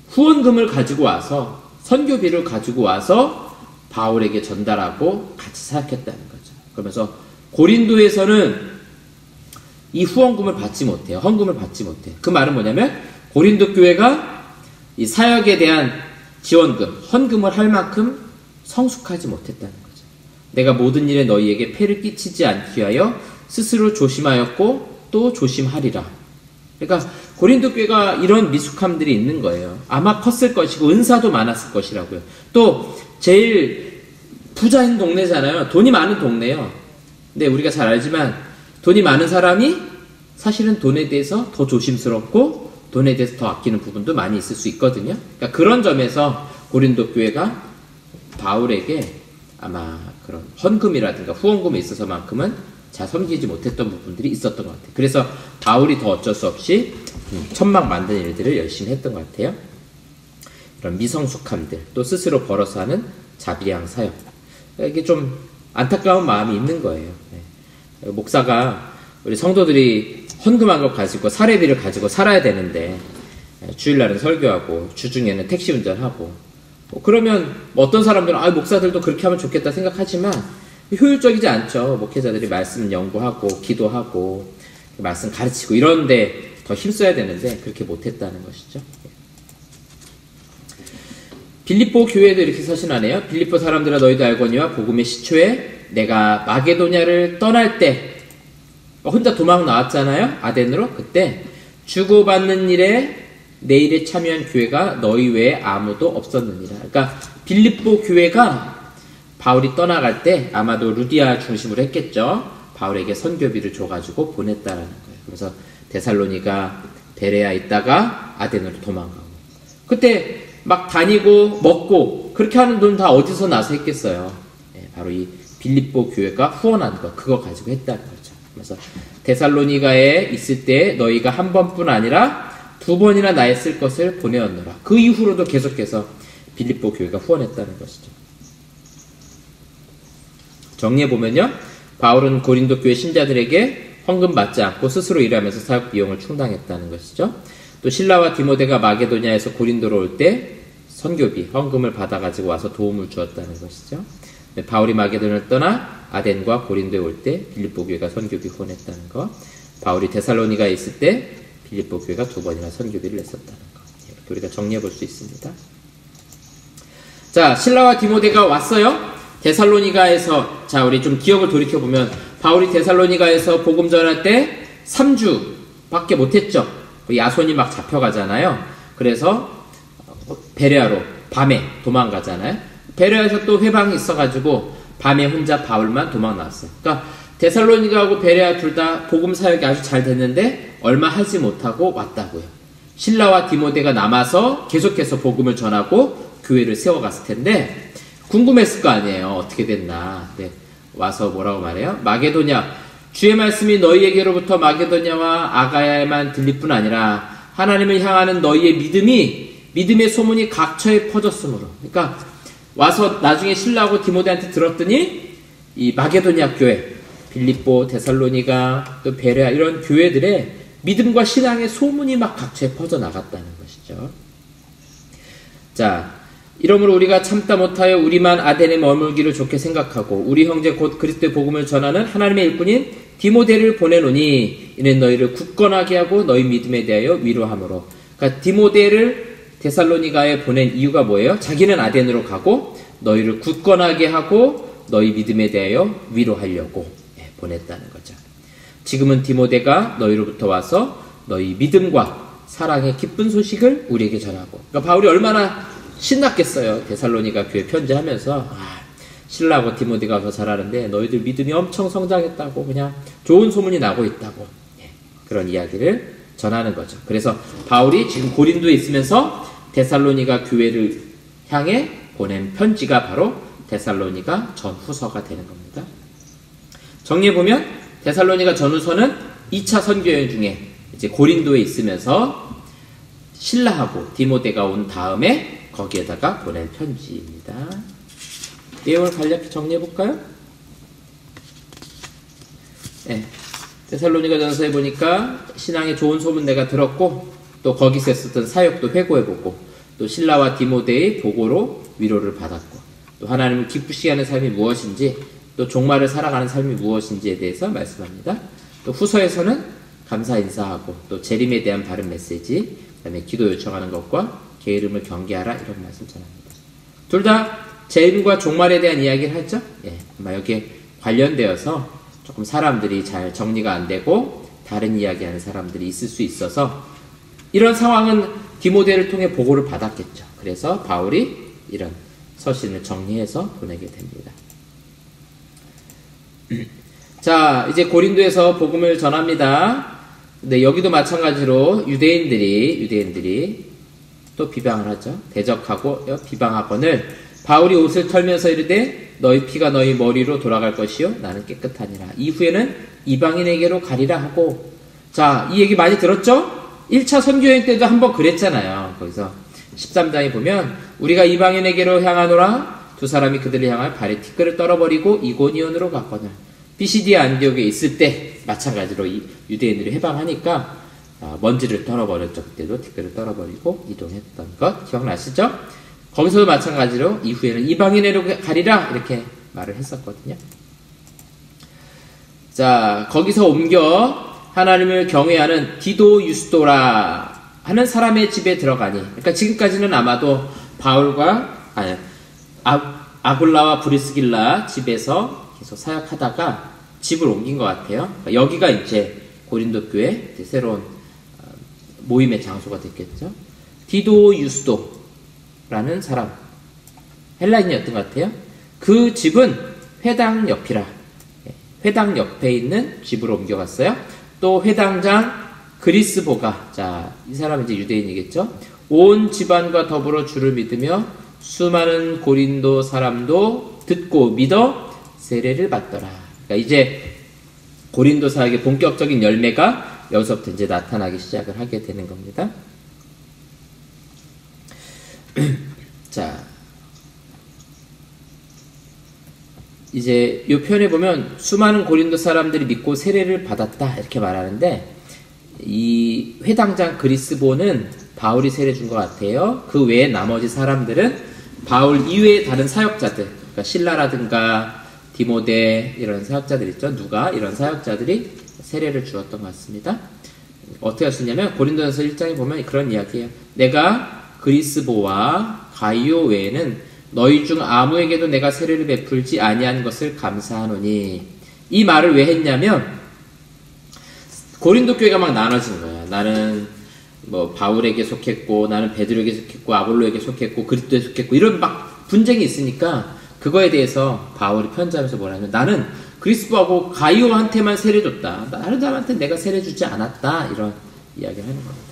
후원금을 가지고 와서, 선교비를 가지고 와서 바울에게 전달하고 같이 사역했다는 거죠. 그러면서 고린도에서는 이 후원금을 받지 못해요. 헌금을 받지 못해요. 그 말은 뭐냐면 고린도 교회가 이 사역에 대한 지원금, 헌금을 할 만큼 성숙하지 못했다는 거죠. 내가 모든 일에 너희에게 폐를 끼치지 않기 위하여 스스로 조심하였고 또 조심하리라. 그러니까 고린도 교회가 이런 미숙함들이 있는 거예요. 아마 컸을 것이고 은사도 많았을 것이라고요. 또 제일 부자인 동네잖아요. 돈이 많은 동네예요. 근데 우리가 잘 알지만 돈이 많은 사람이 사실은 돈에 대해서 더 조심스럽고 돈에 대해서 더 아끼는 부분도 많이 있을 수 있거든요. 그러니까 그런 점에서 고린도 교회가 바울에게 아마 그런 헌금이라든가 후원금에 있어서만큼은 잘 섬기지 못했던 부분들이 있었던 것 같아요. 그래서 바울이 더 어쩔 수 없이 천막 만드는 일들을 열심히 했던 것 같아요. 이런 미성숙함들, 또 스스로 벌어서 하는 자비양 사역, 이게 좀 안타까운 마음이 있는 거예요. 목사가 우리 성도들이 헌금한 걸 가지고 사례비를 가지고 살아야 되는데 주일날은 설교하고 주중에는 택시 운전하고 그러면 어떤 사람들은 목사들도 그렇게 하면 좋겠다 생각하지만 효율적이지 않죠. 목회자들이 말씀 연구하고 기도하고 말씀 가르치고 이런데 더 힘써야 되는데 그렇게 못했다는 것이죠. 빌립보 교회도 이렇게 서신하네요. 빌립보 사람들아 너희도 알거니와 복음의 시초에 내가 마게도냐를 떠날 때 혼자 도망 나왔잖아요. 아덴으로. 그때 주고받는 일에 내 일에 참여한 교회가 너희 외에 아무도 없었느니라. 그러니까 빌립보 교회가 바울이 떠나갈 때 아마도 루디아 중심으로 했겠죠. 바울에게 선교비를 줘가지고 보냈다라는 거예요. 그래서 데살로니가 베레아 있다가 아덴으로 도망가고 그때 막 다니고 먹고 그렇게 하는 돈 다 어디서 나서 했겠어요. 바로 이 빌립보 교회가 후원한 거 그거 가지고 했다는 거죠. 그래서 데살로니가에 있을 때 너희가 한 번뿐 아니라 2번이나 나에 쓸 것을 보내었노라. 그 이후로도 계속해서 빌립보 교회가 후원했다는 것이죠. 정리해보면요. 바울은 고린도 교회 신자들에게 헌금 받지 않고 스스로 일하면서 사역 비용을 충당했다는 것이죠. 또 실라와 디모데가 마게도냐에서 고린도로 올 때 선교비, 헌금을 받아가지고 와서 도움을 주었다는 것이죠. 바울이 마게도냐를 떠나 아덴과 고린도에 올 때 빌립보 교회가 선교비 후원했다는 것. 바울이 데살로니가에 있을 때 빌립보 교회가 2번이나 선교비를 냈었다는 것. 이렇게 우리가 정리해 볼 수 있습니다. 자, 실라와 디모데가 왔어요. 데살로니가에서 자 우리 좀 기억을 돌이켜 보면 바울이 데살로니가에서 복음 전할 때 3주밖에 못했죠. 야손이 막 잡혀가잖아요. 그래서 베레아로 밤에 도망가잖아요. 베레아에서 또 회방이 있어가지고 밤에 혼자 바울만 도망 나왔어요. 그러니까 데살로니가하고 베레아 둘 다 복음 사역이 아주 잘 됐는데 얼마 하지 못하고 왔다고요. 실라와 디모데가 남아서 계속해서 복음을 전하고 교회를 세워갔을 텐데 궁금했을 거 아니에요. 어떻게 됐나. 네. 와서 뭐라고 말해요? 마게도냐 주의 말씀이 너희에게로부터 마게도냐와 아가야에만 들릴 뿐 아니라 하나님을 향하는 너희의 믿음의 소문이 각처에 퍼졌으므로. 그러니까 와서 나중에 신라하고 디모데한테 들었더니 이 마게도냐 교회, 빌립보, 데살로니가, 또 베레아 이런 교회들의 믿음과 신앙의 소문이 막 각처에 퍼져나갔다는 것이죠. 자, 이러므로 우리가 참다 못하여 우리만 아덴에 머물기를 좋게 생각하고 우리 형제 곧 그리스도의 복음을 전하는 하나님의 일꾼인 디모데를 보내노니 이는 너희를 굳건하게 하고 너희 믿음에 대하여 위로함으로. 그러니까 디모데를 데살로니가에 보낸 이유가 뭐예요? 자기는 아덴으로 가고 너희를 굳건하게 하고 너희 믿음에 대하여 위로하려고 보냈다는 거죠. 지금은 디모데가 너희로부터 와서 너희 믿음과 사랑의 기쁜 소식을 우리에게 전하고. 그러니까 바울이 얼마나 신났겠어요. 데살로니가 교회 편지하면서 신라하고 디모데가 더 잘하는데 너희들 믿음이 엄청 성장했다고 그냥 좋은 소문이 나고 있다고 그런 이야기를 전하는 거죠. 그래서 바울이 지금 고린도에 있으면서 데살로니가 교회를 향해 보낸 편지가 바로 데살로니가 전후서가 되는 겁니다. 정리해보면 데살로니가 전후서는 2차 선교여행 중에 이제 고린도에 있으면서 신라하고 디모데가 온 다음에 거기에다가 보낸 편지입니다. 내용을 간략히 정리해볼까요? 네. 데살로니가 전서에 보니까 신앙의 좋은 소문 내가 들었고 또 거기서 했었던 사역도 회고해보고 또 신라와 디모데의 보고로 위로를 받았고 또 하나님을 기쁘시게 하는 삶이 무엇인지 또 종말을 살아가는 삶이 무엇인지에 대해서 말씀합니다. 또 후서에서는 감사 인사하고 또 재림에 대한 바른 메시지, 그 다음에 기도 요청하는 것과 게으름을 경계하라 이런 말씀 전합니다. 둘 다 재림과 종말에 대한 이야기를 하죠. 아마 여기에 관련되어서 조금 사람들이 잘 정리가 안 되고 다른 이야기하는 사람들이 있을 수 있어서 이런 상황은 디모데를 통해 보고를 받았겠죠. 그래서 바울이 이런 서신을 정리해서 보내게 됩니다. 자, 이제 고린도에서 복음을 전합니다. 근데 여기도 마찬가지로 유대인들이 또 비방을 하죠. 대적하고 비방하거늘 바울이 옷을 털면서 이르되 너희 피가 너희 머리로 돌아갈 것이요 나는 깨끗하니라. 이후에는 이방인에게로 가리라 하고. 자, 이 얘기 많이 들었죠? 1차 선교여행 때도 한번 그랬잖아요. 거기서 13장에 보면 우리가 이방인에게로 향하노라. 두 사람이 그들을 향하여 발에 티끌을 떨어버리고 이고니온으로 갔거늘. 피시디아 안디옥에 있을 때 마찬가지로 이 유대인들이 해방하니까 먼지를 떨어버렸죠. 그때도 티끌을 떨어버리고 이동했던 것 기억나시죠? 거기서도 마찬가지로 이후에는 이방인으로 가리라 이렇게 말을 했었거든요. 자, 거기서 옮겨 하나님을 경외하는 디도 유스도라 하는 사람의 집에 들어가니, 그러니까 지금까지는 아마도 바울과 아굴라와 브리스길라 집에서 계속 사역하다가 집을 옮긴 것 같아요. 그러니까 여기가 이제 고린도 교회 새로운 모임의 장소가 됐겠죠. 디도 유스도라는 사람, 헬라인이었던 것 같아요. 그 집은 회당 옆이라, 회당 옆에 있는 집으로 옮겨갔어요. 또 회당장 그리스보가, 자, 이 사람은 이제 유대인이겠죠. 온 집안과 더불어 주를 믿으며 수많은 고린도 사람도 듣고 믿어 세례를 받더라. 그러니까 이제 고린도 사역의 본격적인 열매가 여기서부터 이제 나타나기 시작을 하게 되는 겁니다. 자, 이제 이 표현에 보면 수많은 고린도 사람들이 믿고 세례를 받았다 이렇게 말하는데, 이 회당장 그리스보는 바울이 세례 준 것 같아요. 그 외에 나머지 사람들은 바울 이외의 다른 사역자들, 그러니까 신라라든가 디모데 이런 사역자들 있죠. 누가 이런 사역자들이 세례를 주었던 것 같습니다. 어떻게 할 수 있냐면 고린도전서 1장에 보면 그런 이야기예요. 내가 그리스보와 가이오 외에는 너희 중 아무에게도 내가 세례를 베풀지 아니한 것을 감사하노니. 이 말을 왜 했냐면 고린도 교회가 막 나눠진 거야. 나는 뭐 바울에게 속했고, 나는 베드로에게 속했고, 아볼로에게 속했고, 그리스도에 속했고, 이런 막 분쟁이 있으니까 그거에 대해서 바울이 편지하면서 뭐라냐면 나는 그리스도하고 가이오한테만 세례 줬다. 다른 사람한테 내가 세례 주지 않았다. 이런 이야기를 하는 겁니다.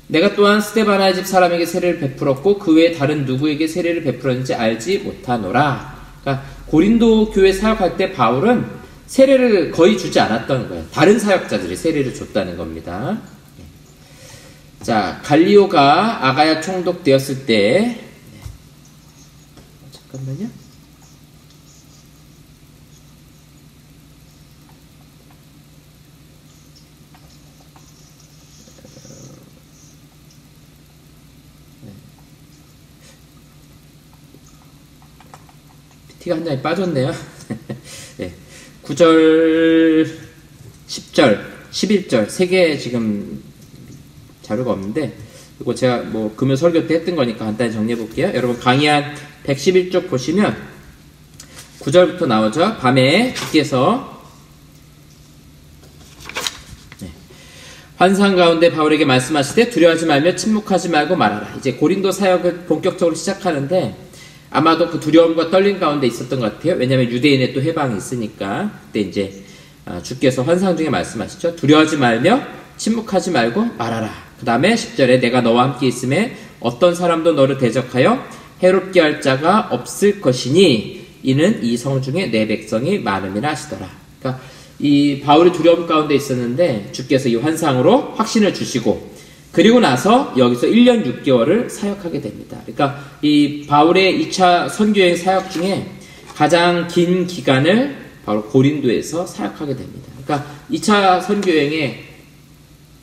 내가 또한 스데바나의 집 사람에게 세례를 베풀었고 그 외에 다른 누구에게 세례를 베풀었는지 알지 못하노라. 그러니까 고린도 교회 사역할 때 바울은 세례를 거의 주지 않았던 거예요. 다른 사역자들이 세례를 줬다는 겁니다. 자, 갈리오가 아가야 총독되었을 때, 잠깐만요. PT가 한 장이 빠졌네요. 네. 9절, 10절, 11절, 3개 지금 자료가 없는데, 이거 제가 뭐 금요 설교 때 했던 거니까 간단히 정리해 볼게요. 여러분 강의한 111쪽 보시면 9절부터 나오죠. 밤에 주께서 환상 가운데 바울에게 말씀하시되 두려워하지 말며 침묵하지 말고 말하라. 이제 고린도 사역을 본격적으로 시작하는데 아마도 그 두려움과 떨림 가운데 있었던 것 같아요. 왜냐하면 유대인의 또 해방이 있으니까. 그때 이제 주께서 환상 중에 말씀하시죠. 두려워하지 말며 침묵하지 말고 말하라. 그 다음에 10절에 내가 너와 함께 있음에 어떤 사람도 너를 대적하여 해롭게 할 자가 없을 것이니 이는 이 성 중에 내 백성이 많음이라 하시더라. 그러니까 이 바울이 두려움 가운데 있었는데 주께서 이 환상으로 확신을 주시고 그리고 나서 여기서 1년 6개월을 사역하게 됩니다. 그러니까 이 바울의 2차 선교여행 사역 중에 가장 긴 기간을 바로 고린도에서 사역하게 됩니다. 그러니까 2차 선교여행의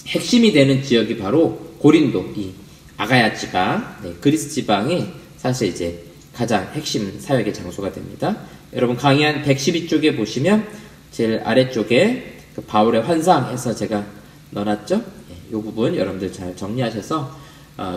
핵심이 되는 지역이 바로 고린도, 이 아가야 지방, 그리스 지방이 사실 이제 가장 핵심 사역의 장소가 됩니다. 여러분 강의한 112쪽에 보시면 제일 아래쪽에 그 바울의 환상해서 제가 넣어놨죠. 이 부분 여러분들 잘 정리하셔서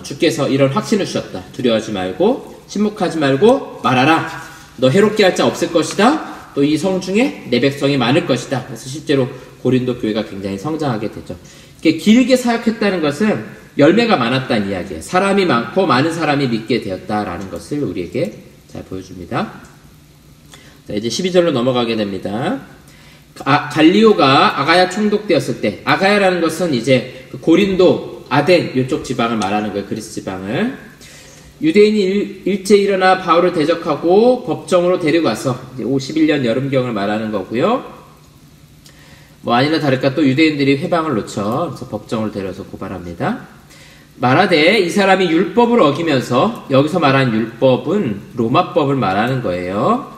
주께서 이런 확신을 주셨다. 두려워하지 말고 침묵하지 말고 말하라. 너 해롭게 할 자 없을 것이다. 또 이 성 중에 내 백성이 많을 것이다. 그래서 실제로 고린도 교회가 굉장히 성장하게 되죠. 이렇게 길게 사역했다는 것은 열매가 많았다는 이야기예요. 사람이 많고 많은 사람이 믿게 되었다라는 것을 우리에게 잘 보여줍니다. 자, 이제 12절로 넘어가게 됩니다. 갈리오가 아가야 총독되었을 때, 아가야라는 것은 이제 그 고린도, 아덴 이쪽 지방을 말하는 거예요. 그리스 지방을. 유대인이 일제 일어나 바울을 대적하고 법정으로 데려가서 51년 여름경을 말하는 거고요. 뭐 아니나 다를까 또 유대인들이 회방을 놓쳐 그래서 법정을 데려서 고발합니다. 말하되 이 사람이 율법을 어기면서, 여기서 말하는 율법은 로마법을 말하는 거예요.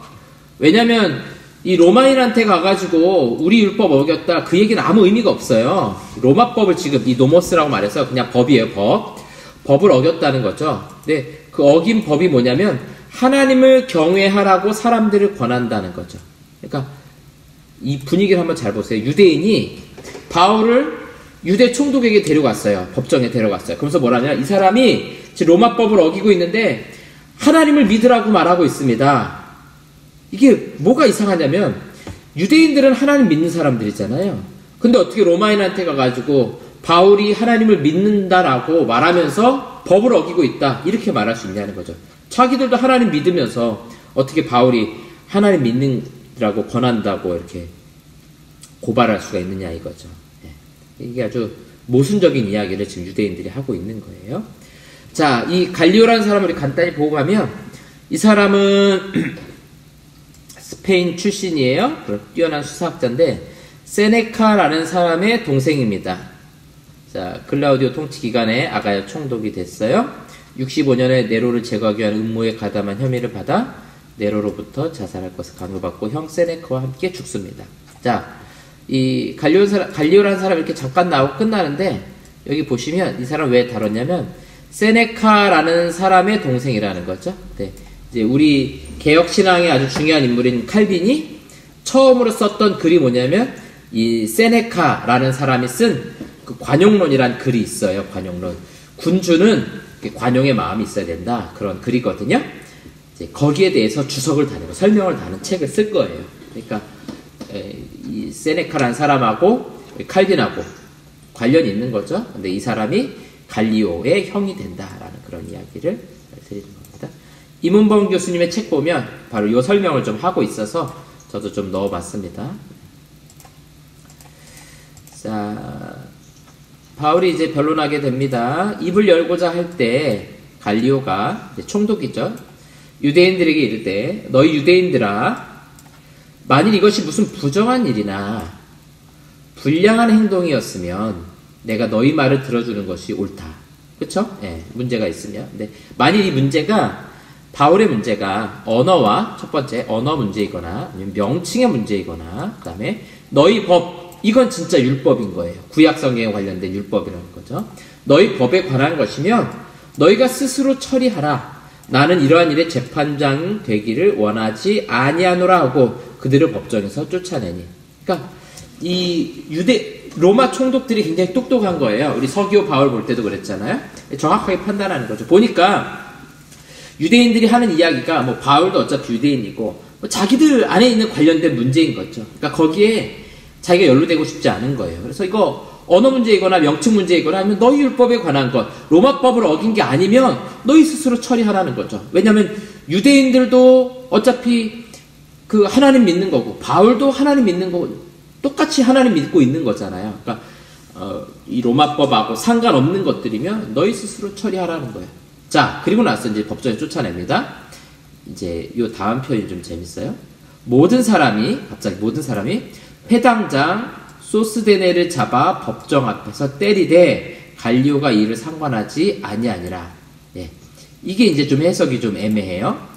왜냐면 이 로마인한테 가가지고 우리 율법 어겼다 그 얘기는 아무 의미가 없어요. 로마법을 지금 이 노모스라고 말해서 그냥 법이에요. 법을 어겼다는 거죠. 근데 그 어긴 법이 뭐냐면 하나님을 경외하라고 사람들을 권한다는 거죠. 그러니까 이 분위기를 한번 잘 보세요. 유대인이 바울을 유대 총독에게 데려갔어요. 법정에 데려갔어요. 그러면서 뭐라냐, 이 사람이 지금 로마법을 어기고 있는데 하나님을 믿으라고 말하고 있습니다. 이게 뭐가 이상하냐면 유대인들은 하나님 믿는 사람들이잖아요. 근데 어떻게 로마인한테 가가지고 바울이 하나님을 믿는다라고 말하면서 법을 어기고 있다 이렇게 말할 수 있냐는 거죠. 자기들도 하나님 믿으면서 어떻게 바울이 하나님 믿는다고 권한다고 이렇게 고발할 수가 있느냐 이거죠. 이게 아주 모순적인 이야기를 지금 유대인들이 하고 있는 거예요. 자, 이 갈리오라는 사람을 우리 간단히 보고 가면 이 사람은 스페인 출신이에요. 뛰어난 수사학자인데 세네카라는 사람의 동생입니다. 자, 글라우디오 통치 기간에 아가야 총독이 됐어요. 65년에 네로를 제거하기 위한 음모에 가담한 혐의를 받아 네로로부터 자살할 것을 강요받고 형 세네카와 함께 죽습니다. 자, 이 갈리오라는 사람 이렇게 잠깐 나오고 끝나는데 여기 보시면 이 사람 왜 다뤘냐면 세네카라는 사람의 동생이라는 거죠. 네. 이제 우리 개혁신앙의 아주 중요한 인물인 칼빈이 처음으로 썼던 글이 뭐냐면 이 세네카라는 사람이 쓴 그 관용론이란 글이 있어요. 관용론. 군주는 관용의 마음이 있어야 된다. 그런 글이거든요. 이제 거기에 대해서 주석을 다니고 설명을 다는 책을 쓸 거예요. 그러니까 이 세네카라는 사람하고 칼빈하고 관련이 있는 거죠. 근데 이 사람이 갈리오의 형이 된다라는 그런 이야기를 드리는 겁니다. 임은범 교수님의 책 보면 바로 이 설명을 좀 하고 있어서 저도 좀 넣어봤습니다. 자, 바울이 이제 변론하게 됩니다. 입을 열고자 할 때 갈리오가 총독이죠. 유대인들에게 이르되 너희 유대인들아, 만일 이것이 무슨 부정한 일이나 불량한 행동이었으면 내가 너희 말을 들어주는 것이 옳다. 그쵸? 예, 문제가 있으면. 근데 만일 이 문제가 바울의 문제가 언어와 첫 번째 언어 문제이거나 아니면 명칭의 문제이거나 그 다음에 너희 법, 이건 진짜 율법인 거예요. 구약 성경에 관련된 율법이라는 거죠. 너희 법에 관한 것이면 너희가 스스로 처리하라. 나는 이러한 일에 재판장 되기를 원하지 아니하노라 하고 그들을 법정에서 쫓아내니. 그러니까 이 로마 총독들이 굉장히 똑똑한 거예요. 우리 서기오 바울 볼 때도 그랬잖아요. 정확하게 판단하는 거죠. 보니까 유대인들이 하는 이야기가 뭐 바울도 어차피 유대인이고 뭐 자기들 안에 있는 관련된 문제인 거죠. 그러니까 거기에 자기가 연루되고 싶지 않은 거예요. 그래서 이거 언어 문제이거나 명칭 문제이거나 아니면 너희 율법에 관한 것, 로마법을 어긴 게 아니면 너희 스스로 처리하라는 거죠. 왜냐하면 유대인들도 어차피 그 하나님 믿는 거고 바울도 하나님 믿는 거고 똑같이 하나님 믿고 있는 거잖아요. 그러니까 이 로마법하고 상관없는 것들이면 너희 스스로 처리하라는 거예요. 자, 그리고 나서 이제 법정에 쫓아냅니다. 이제 요 다음 표현이 좀 재밌어요. 모든 사람이 회당장 소스데네를 잡아 법정 앞에서 때리되 갈리오가 이를 상관하지 아니하니라. 예. 이게 이제 좀 해석이 좀 애매해요.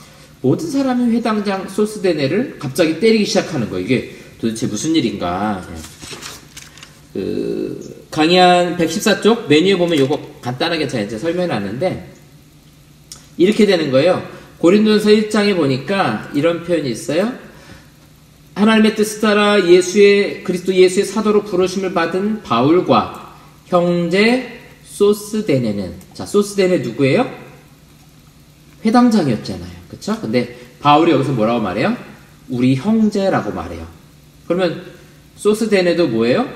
모든 사람이 회당장 소스데네를 갑자기 때리기 시작하는 거예요. 이게 도대체 무슨 일인가. 그 강의한 114쪽 메뉴에 보면 요거 간단하게 제가 이제 설명해 놨는데 이렇게 되는 거예요. 고린도전서 1장에 보니까 이런 표현이 있어요. 하나님의 뜻을 따라 그리스도 예수의 사도로 부르심을 받은 바울과 형제 소스데네는, 자, 소스데네 누구예요? 회당장이었잖아요. 그쵸? 근데 바울이 여기서 뭐라고 말해요? 우리 형제라고 말해요. 그러면 소스데네도 뭐예요?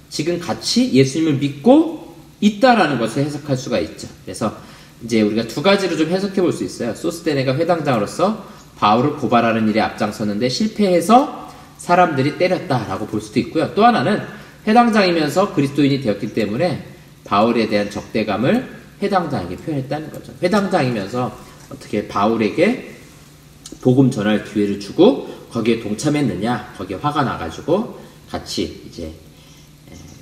지금 같이 예수님을 믿고 있다라는 것을 해석할 수가 있죠. 그래서 이제 우리가 두 가지로 좀 해석해 볼 수 있어요. 소스데네가 회당장으로서 바울을 고발하는 일에 앞장섰는데 실패해서 사람들이 때렸다라고 볼 수도 있고요. 또 하나는 회당장이면서 그리스도인이 되었기 때문에 바울에 대한 적대감을 회당장에게 표현했다는 거죠. 회당장이면서 어떻게 바울에게 복음 전할 기회를 주고 거기에 동참했느냐, 거기에 화가 나가지고 같이 이제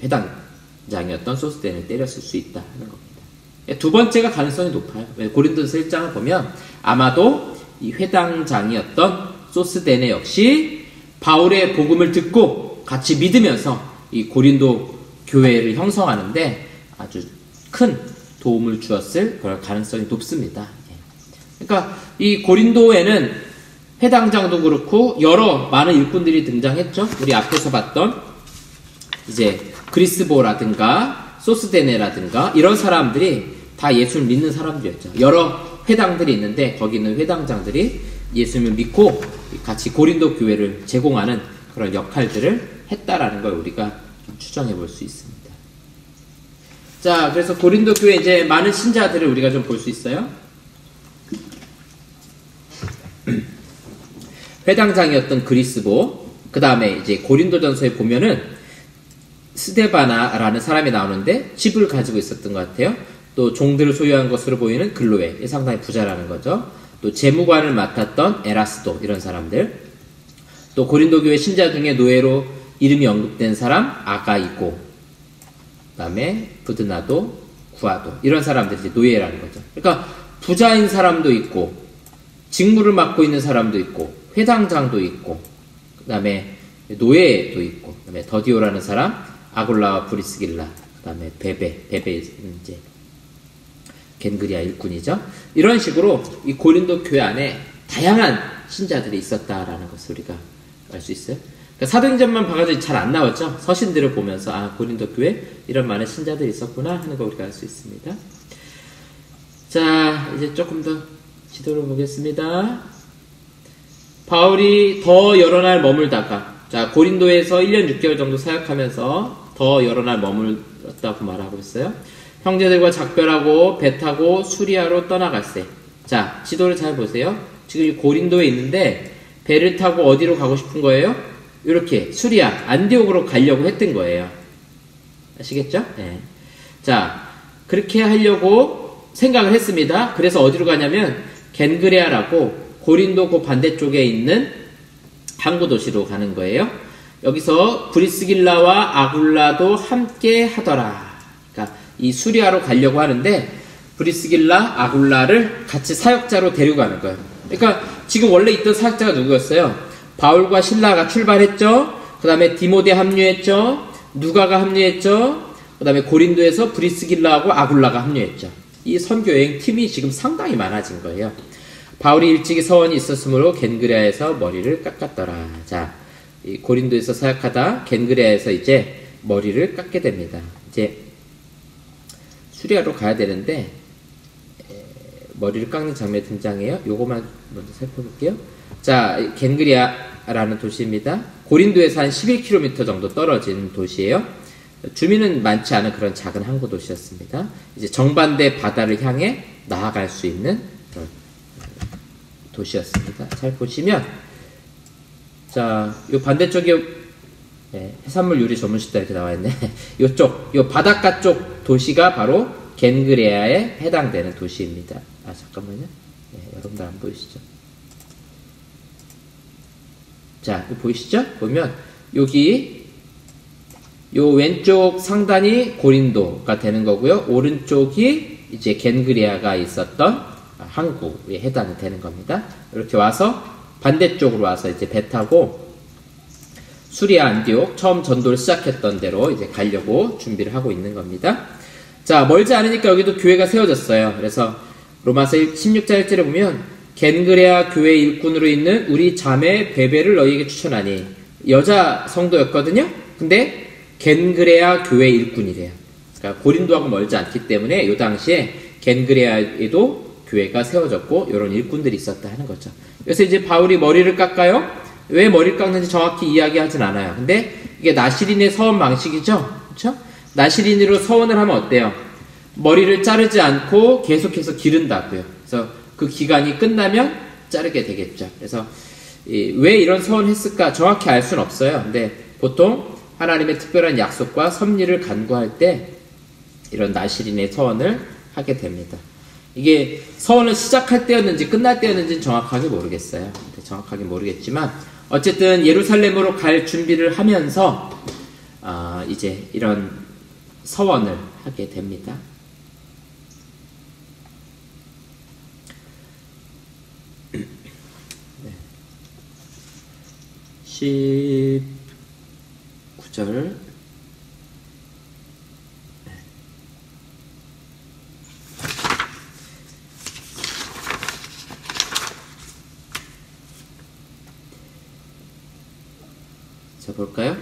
회당장이었던 소스덴을 때렸을 수 있다 하는 겁니다. 두 번째가 가능성이 높아요. 고린도서 1장을 보면 아마도 이 회당장이었던 소스데네 역시 바울의 복음을 듣고 같이 믿으면서 이 고린도 교회를 형성하는데 아주 큰 도움을 주었을 그런 가능성이 높습니다. 그러니까 이 고린도에는 회당장도 그렇고 여러 많은 일꾼들이 등장했죠. 우리 앞에서 봤던 이제 그리스보라든가 소스데네라든가 이런 사람들이 다 예수를 믿는 사람들이었죠. 여러 회당들이 있는데 거기 있는 회당장들이 예수님을 믿고 같이 고린도 교회를 제공하는 그런 역할들을 했다라는 걸 우리가 좀 추정해 볼 수 있습니다. 자, 그래서 고린도 교회 이제 많은 신자들을 우리가 좀 볼 수 있어요. 회당장이었던 그리스보, 그 다음에 이제 고린도전서에 보면은 스데바나라는 사람이 나오는데 집을 가지고 있었던 것 같아요. 또 종들을 소유한 것으로 보이는 글로에, 상당히 부자라는 거죠. 또 재무관을 맡았던 에라스도, 이런 사람들. 또 고린도 교회 신자 중에 노예로 이름이 언급된 사람 아가이고, 그 다음에 부드나도, 구아도, 이런 사람들이 이제 노예라는 거죠. 그러니까 부자인 사람도 있고 직무를 맡고 있는 사람도 있고 회당장도 있고 그 다음에 노예도 있고 그 다음에 더디오라는 사람, 아골라와 브리스길라, 그 다음에 베베는 이제 겐그리아 일꾼이죠. 이런 식으로 이 고린도 교회 안에 다양한 신자들이 있었다라는 것을 우리가 알 수 있어요. 그러니까 사도행전만 봐가지고 잘 안 나왔죠. 서신들을 보면서 아, 고린도 교회 이런 많은 신자들이 있었구나 하는 거 우리가 알 수 있습니다. 자, 이제 조금 더 지도를 보겠습니다. 바울이 더 여러 날 머물다가, 자, 고린도에서 1년 6개월 정도 사역하면서 더 여러 날 머물렀다고 말하고 있어요. 형제들과 작별하고 배 타고 수리아로 떠나갈세. 자, 지도를 잘 보세요. 지금 이 고린도에 있는데 배를 타고 어디로 가고 싶은 거예요? 이렇게 수리아, 안디옥으로 가려고 했던 거예요. 아시겠죠? 네. 자, 그렇게 하려고 생각을 했습니다. 그래서 어디로 가냐면 겐그레아라고 고린도 그 반대쪽에 있는 항구 도시로 가는 거예요. 여기서 브리스길라와 아굴라도 함께 하더라. 그러니까 이 수리아로 가려고 하는데 브리스길라, 아굴라를 같이 사역자로 데리고 가는 거예요. 그러니까 지금 원래 있던 사역자가 누구였어요? 바울과 실라가 출발했죠. 그 다음에 디모데 합류했죠. 누가가 합류했죠. 그 다음에 고린도에서 브리스길라하고 아굴라가 합류했죠. 이 선교 여행 팀이 지금 상당히 많아진 거예요. 바울이 일찍이 서원이 있었으므로 겐그레아에서 머리를 깎았더라. 자, 이 고린도에서 사역하다 겐그레아에서 이제 머리를 깎게 됩니다. 이제 수리아로 가야 되는데 머리를 깎는 장면이 등장해요. 요거만 먼저 살펴볼게요. 자, 겐그레아라는 도시입니다. 고린도에서 한 11km 정도 떨어진 도시예요. 주민은 많지 않은 그런 작은 항구 도시였습니다. 이제 정반대 바다를 향해 나아갈 수 있는 그런 도시였습니다. 잘 보시면, 자, 요 반대쪽에 해산물 요리 전문식당 이렇게 나와 있네. 요쪽, 요 바닷가 쪽 도시가 바로 겐그레아에 해당되는 도시입니다. 아, 잠깐만요. 네, 여러분들 안 보이시죠? 자, 보이시죠? 보면 여기 요 왼쪽 상단이 고린도가 되는 거고요. 오른쪽이 이제 겐그레아가 있었던 항구에 해당이 되는 겁니다. 이렇게 와서 반대쪽으로 와서 이제 배 타고 수리아 안디옥 처음 전도를 시작했던 데로 이제 가려고 준비를 하고 있는 겁니다. 자, 멀지 않으니까 여기도 교회가 세워졌어요. 그래서 로마서 16장 1절에 보면 겐그레아 교회 일꾼으로 있는 우리 자매 베베를 너희에게 추천하니, 여자 성도였거든요. 근데 겐그레아 교회 일꾼이래요. 그러니까 고린도하고 멀지 않기 때문에 이 당시에 겐그레아에도 교회가 세워졌고 이런 일꾼들이 있었다 하는 거죠. 그래서 이제 바울이 머리를 깎아요. 왜 머리를 깎는지 정확히 이야기하진 않아요. 근데 이게 나시린의 서원 방식이죠. 그렇죠? 나시린으로 서원을 하면 어때요? 머리를 자르지 않고 계속해서 기른다고요. 그래서 그 기간이 끝나면 자르게 되겠죠. 그래서 왜 이런 서원을 했을까 정확히 알 수는 없어요. 근데 보통 하나님의 특별한 약속과 섭리를 간구할 때 이런 나시린의 서원을 하게 됩니다. 이게 서원을 시작할 때였는지 끝날 때였는지는 정확하게 모르겠어요. 정확하게 모르겠지만 어쨌든 예루살렘으로 갈 준비를 하면서 이제 이런 서원을 하게 됩니다. 네. 19절 자, 볼까요?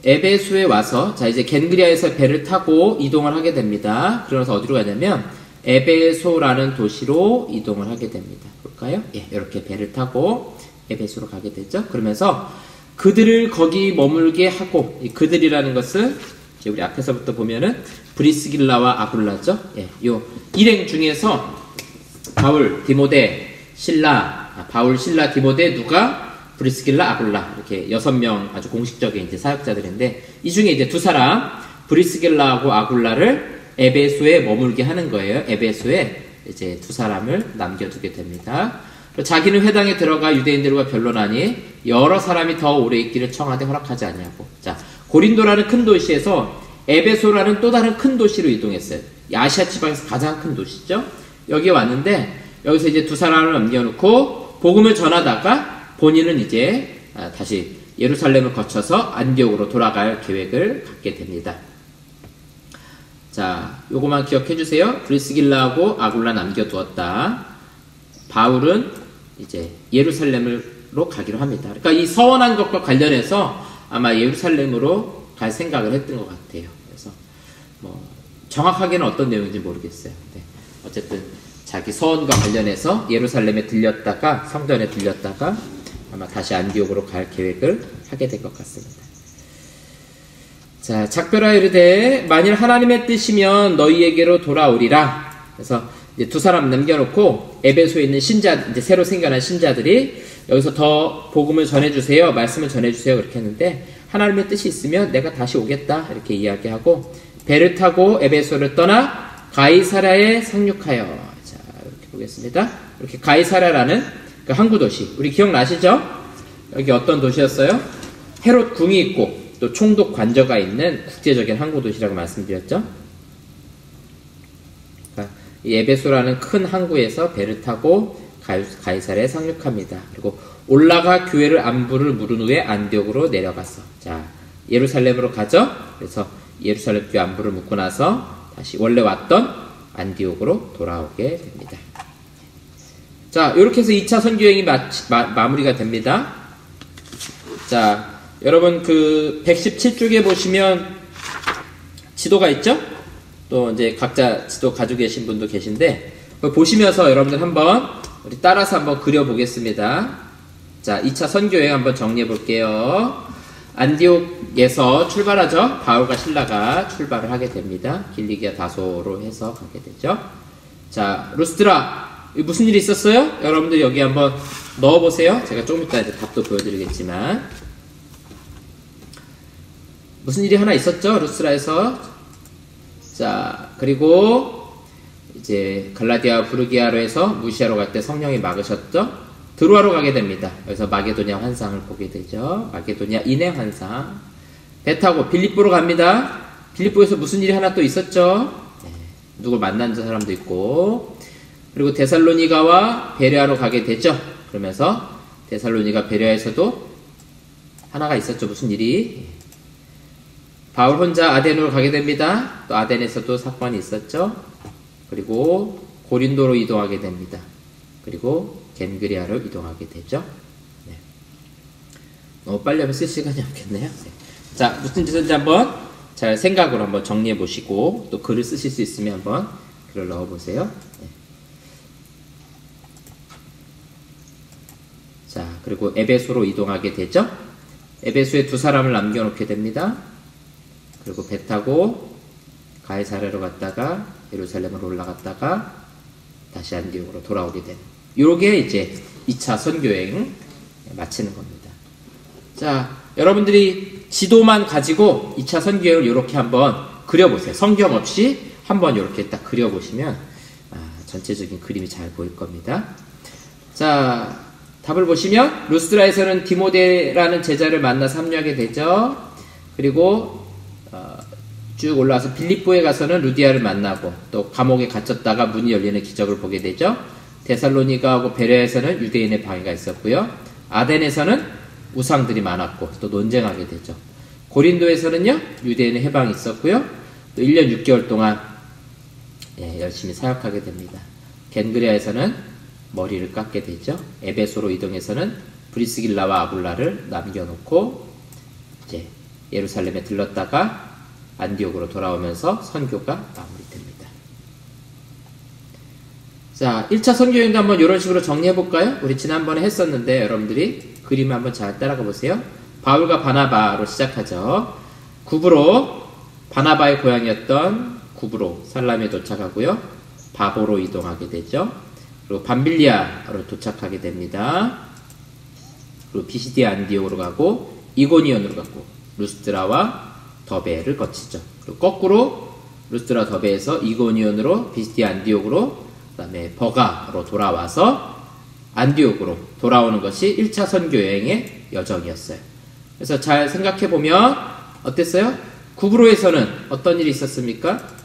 에베소에 와서, 자, 이제 겐그리아에서 배를 타고 이동을 하게 됩니다. 그러면서 어디로 가냐면, 에베소라는 도시로 이동을 하게 됩니다. 볼까요? 예, 이렇게 배를 타고 에베소로 가게 되죠. 그러면서 그들을 거기 머물게 하고, 이 그들이라는 것은, 이제 우리 앞에서부터 보면은, 브리스길라와 아굴라죠. 예, 요 일행 중에서 바울, 디모데, 신라, 바울, 신라, 디모데, 누가? 브리스길라, 아굴라 이렇게 6명 아주 공식적인 이제 사역자들인데 이 중에 이제 두 사람 브리스길라하고 아굴라를 에베소에 머물게 하는 거예요. 에베소에 이제 두 사람을 남겨두게 됩니다. 자기는 회당에 들어가 유대인들과 변론하니 여러 사람이 더 오래 있기를 청하되 허락하지 아니하고. 자, 고린도라는 큰 도시에서 에베소라는 또 다른 큰 도시로 이동했어요. 아시아 지방에서 가장 큰 도시죠. 여기에 왔는데 여기서 이제 두 사람을 남겨놓고 복음을 전하다가 본인은 이제 다시 예루살렘을 거쳐서 안디옥으로 돌아갈 계획을 갖게 됩니다. 자, 요거만 기억해 주세요. 브리스길라하고 아굴라 남겨두었다. 바울은 이제 예루살렘으로 가기로 합니다. 그러니까 이 서원한 것과 관련해서 아마 예루살렘으로 갈 생각을 했던 것 같아요. 그래서 뭐 정확하게는 어떤 내용인지 모르겠어요. 네. 어쨌든 자기 서원과 관련해서 예루살렘에 들렸다가 성전에 들렸다가 아마 다시 안디옥으로 갈 계획을 하게 될 것 같습니다. 자, 작별하 이르되 만일 하나님의 뜻이면 너희에게로 돌아오리라. 그래서 이제 두 사람 남겨놓고 에베소에 있는 신자, 이제 새로 생겨난 신자들이 여기서 더 복음을 전해주세요, 말씀을 전해주세요 그렇게 했는데 하나님의 뜻이 있으면 내가 다시 오겠다 이렇게 이야기하고 배를 타고 에베소를 떠나 가이사랴에 상륙하여. 자, 이렇게 보겠습니다. 이렇게 가이사랴라는 그 항구 도시, 우리 기억나시죠? 여기 어떤 도시였어요? 헤롯 궁이 있고 또 총독 관저가 있는 국제적인 항구 도시라고 말씀드렸죠. 그러니까 이 에베소라는 큰 항구에서 배를 타고 가이사랴에 상륙합니다. 그리고 올라가 교회를 안부를 물은 후에 안디옥으로 내려가서, 자, 예루살렘으로 가죠. 그래서 예루살렘 교회 안부를 묻고 나서 다시 원래 왔던 안디옥으로 돌아오게 됩니다. 자, 이렇게 해서 2차 선교여행이 마무리가 됩니다. 자, 여러분 그 117쪽에 보시면 지도가 있죠? 또 이제 각자 지도 가지고 계신 분도 계신데 그걸 보시면서 여러분들 한번 우리 따라서 한번 그려보겠습니다. 자, 2차 선교여행 한번 정리해 볼게요. 안디옥에서 출발하죠. 바울과 실라가 출발을 하게 됩니다. 길리기아 다소로 해서 가게 되죠. 자, 루스드라 무슨 일이 있었어요? 여러분들 여기 한번 넣어보세요. 제가 조금 이따 이제 답도 보여드리겠지만 무슨 일이 하나 있었죠? 루스라에서. 자, 그리고 이제 갈라디아 부르기아로 해서 무시아로 갈 때 성령이 막으셨죠? 드로아로 가게 됩니다. 여기서 마게도냐 환상을 보게 되죠. 마게도냐 인해 환상. 배 타고 빌립보로 갑니다. 빌립보에서 무슨 일이 하나 또 있었죠? 네, 누굴 만난 사람도 있고. 그리고 데살로니가와 베레아로 가게 되죠. 그러면서 데살로니가 베레아에서도 하나가 있었죠. 무슨 일이? 바울 혼자 아덴으로 가게 됩니다. 또 아덴에서도 사건이 있었죠. 그리고 고린도로 이동하게 됩니다. 그리고 겐그리아로 이동하게 되죠. 네. 너무 빨리 하면 쓸 시간이 없겠네요. 네. 자, 무슨 짓인지 한번 잘 생각으로 한번 정리해 보시고 또 글을 쓰실 수 있으면 한번 글을 넣어 보세요. 네. 자, 그리고 에베소로 이동하게 되죠. 에베소에 두 사람을 남겨놓게 됩니다. 그리고 배 타고 가이사랴로 갔다가 예루살렘으로 올라갔다가 다시 안디옥으로 돌아오게 되는, 요게 이제 2차 선교여행 마치는 겁니다. 자, 여러분들이 지도만 가지고 2차 선교여행을 이렇게 한번 그려보세요. 성경 없이 한번 이렇게 딱 그려보시면 전체적인 그림이 잘 보일 겁니다. 자, 답을 보시면 루스드라에서는 디모데라는 제자를 만나서 합류하게 되죠. 그리고 쭉 올라와서 빌립보에 가서는 루디아를 만나고 또 감옥에 갇혔다가 문이 열리는 기적을 보게 되죠. 데살로니가하고 베레아에서는 유대인의 방해가 있었고요. 아덴에서는 우상들이 많았고 또 논쟁하게 되죠. 고린도에서는요 유대인의 해방이 있었고요. 또 1년 6개월 동안 열심히 사역하게 됩니다. 겐그리아에서는 머리를 깎게 되죠. 에베소로 이동해서는 브리스길라와 아굴라를 남겨놓고 이제 예루살렘에 들렀다가 안디옥으로 돌아오면서 선교가 마무리됩니다. 자, 1차 선교여행도 한번 이런 식으로 정리해볼까요? 우리 지난번에 했었는데 여러분들이 그림을 한번 잘 따라가 보세요. 바울과 바나바로 시작하죠. 구브로, 바나바의 고향이었던 구브로 살람에 도착하고요. 바보로 이동하게 되죠. 그리고 밤빌리아로 도착하게 됩니다. 그리고 비시디아 안디옥으로 가고 이고니온으로 가고 루스드라와 더베를 거치죠. 그리고 거꾸로 루스드라 더베에서 이고니온으로 비시디아 안디옥으로 그 다음에 버가로 돌아와서 안디옥으로 돌아오는 것이 1차 선교 여행의 여정이었어요. 그래서 잘 생각해보면 어땠어요? 구브로에서는 어떤 일이 있었습니까?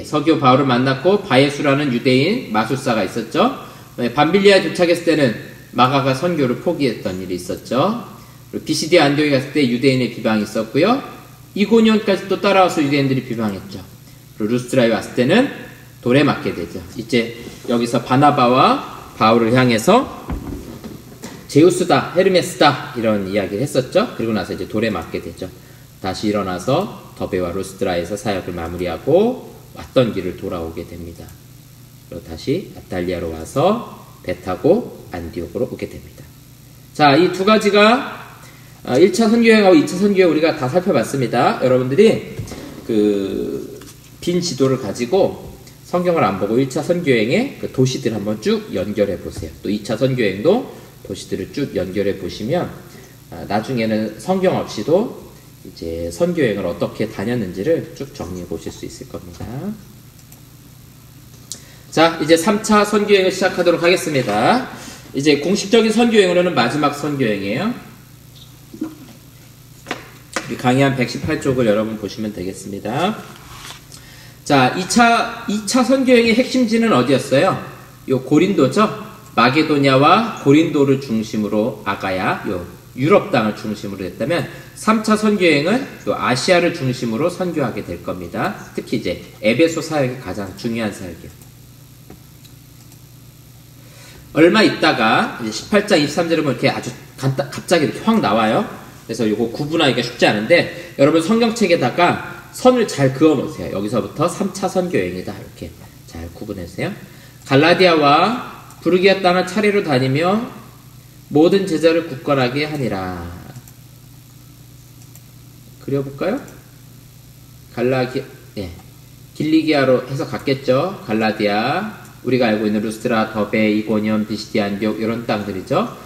서기오 바울을 만났고 바예수라는 유대인 마술사가 있었죠. 밤빌리아에 도착했을 때는 마가가 선교를 포기했던 일이 있었죠. 그리고 비시디아 안디옥에 갔을 때 유대인의 비방이 있었고요. 이고니온까지 또 따라와서 유대인들이 비방했죠. 그리고 루스드라에 왔을 때는 돌에 맞게 되죠. 이제 여기서 바나바와 바울을 향해서 제우스다, 헤르메스다 이런 이야기를 했었죠. 그리고 나서 이제 돌에 맞게 되죠. 다시 일어나서 더베와 루스드라에서 사역을 마무리하고 왔던 길을 돌아오게 됩니다. 그리고 다시 아탈리아로 와서 배 타고 안디옥으로 오게 됩니다. 자, 이 두 가지가 1차 선교여행하고 2차 선교여행 우리가 다 살펴봤습니다. 여러분들이 빈 지도를 가지고 성경을 안 보고 1차 선교여행의 그 도시들 한번 쭉 연결해 보세요. 또 2차 선교여행도 도시들을 쭉 연결해 보시면 나중에는 성경 없이도 이제 선교여행을 어떻게 다녔는지를 쭉 정리해 보실 수 있을 겁니다. 자, 이제 3차 선교여행을 시작하도록 하겠습니다. 이제 공식적인 선교여행으로는 마지막 선교여행이에요. 강의 한 118쪽을 여러분 보시면 되겠습니다. 자, 2차 선교여행의 핵심지는 어디였어요? 요 고린도죠? 마게도냐와 고린도를 중심으로 아가야, 요 유럽 땅을 중심으로 했다면 3차 선교여행은 요 아시아를 중심으로 선교하게 될 겁니다. 특히 이제 에베소 사역이 가장 중요한 사역이에요. 얼마 있다가 이제 18장 23절을 보면 이렇게 아주 갑자기 이렇게 확 나와요. 그래서 이거 구분하기가 쉽지 않은데 여러분 성경책에다가 선을 잘 그어 놓으세요. 여기서부터 3차 선교여행이다 이렇게 잘 구분해주세요. 갈라디아와 부르기아 땅을 차례로 다니며 모든 제자를 굳건하게 하니라. 그려볼까요? 길리기아로 해서 갔겠죠. 갈라디아, 우리가 알고 있는 루스드라, 더베, 이고니온, 비시디아 안디옥 이런 땅들이죠.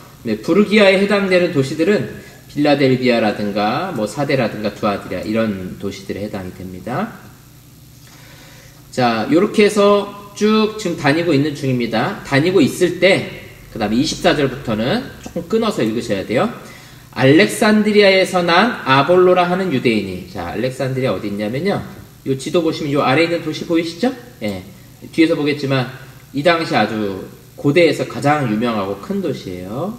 부르기아에 해당되는 도시들은 빌라델비아라든가 뭐 사데라든가 두아디라 이런 도시들에 해당이 됩니다. 자, 요렇게 해서 쭉 지금 다니고 있는 중입니다. 다니고 있을 때 그 다음에 24절부터는 조금 끊어서 읽으셔야 돼요. 알렉산드리아에서 난 아볼로라 하는 유대인이, 자, 알렉산드리아 어디 있냐면요, 요 지도 보시면 요 아래에 있는 도시 보이시죠? 뒤에서 보겠지만 이 당시 아주 고대에서 가장 유명하고 큰 도시예요.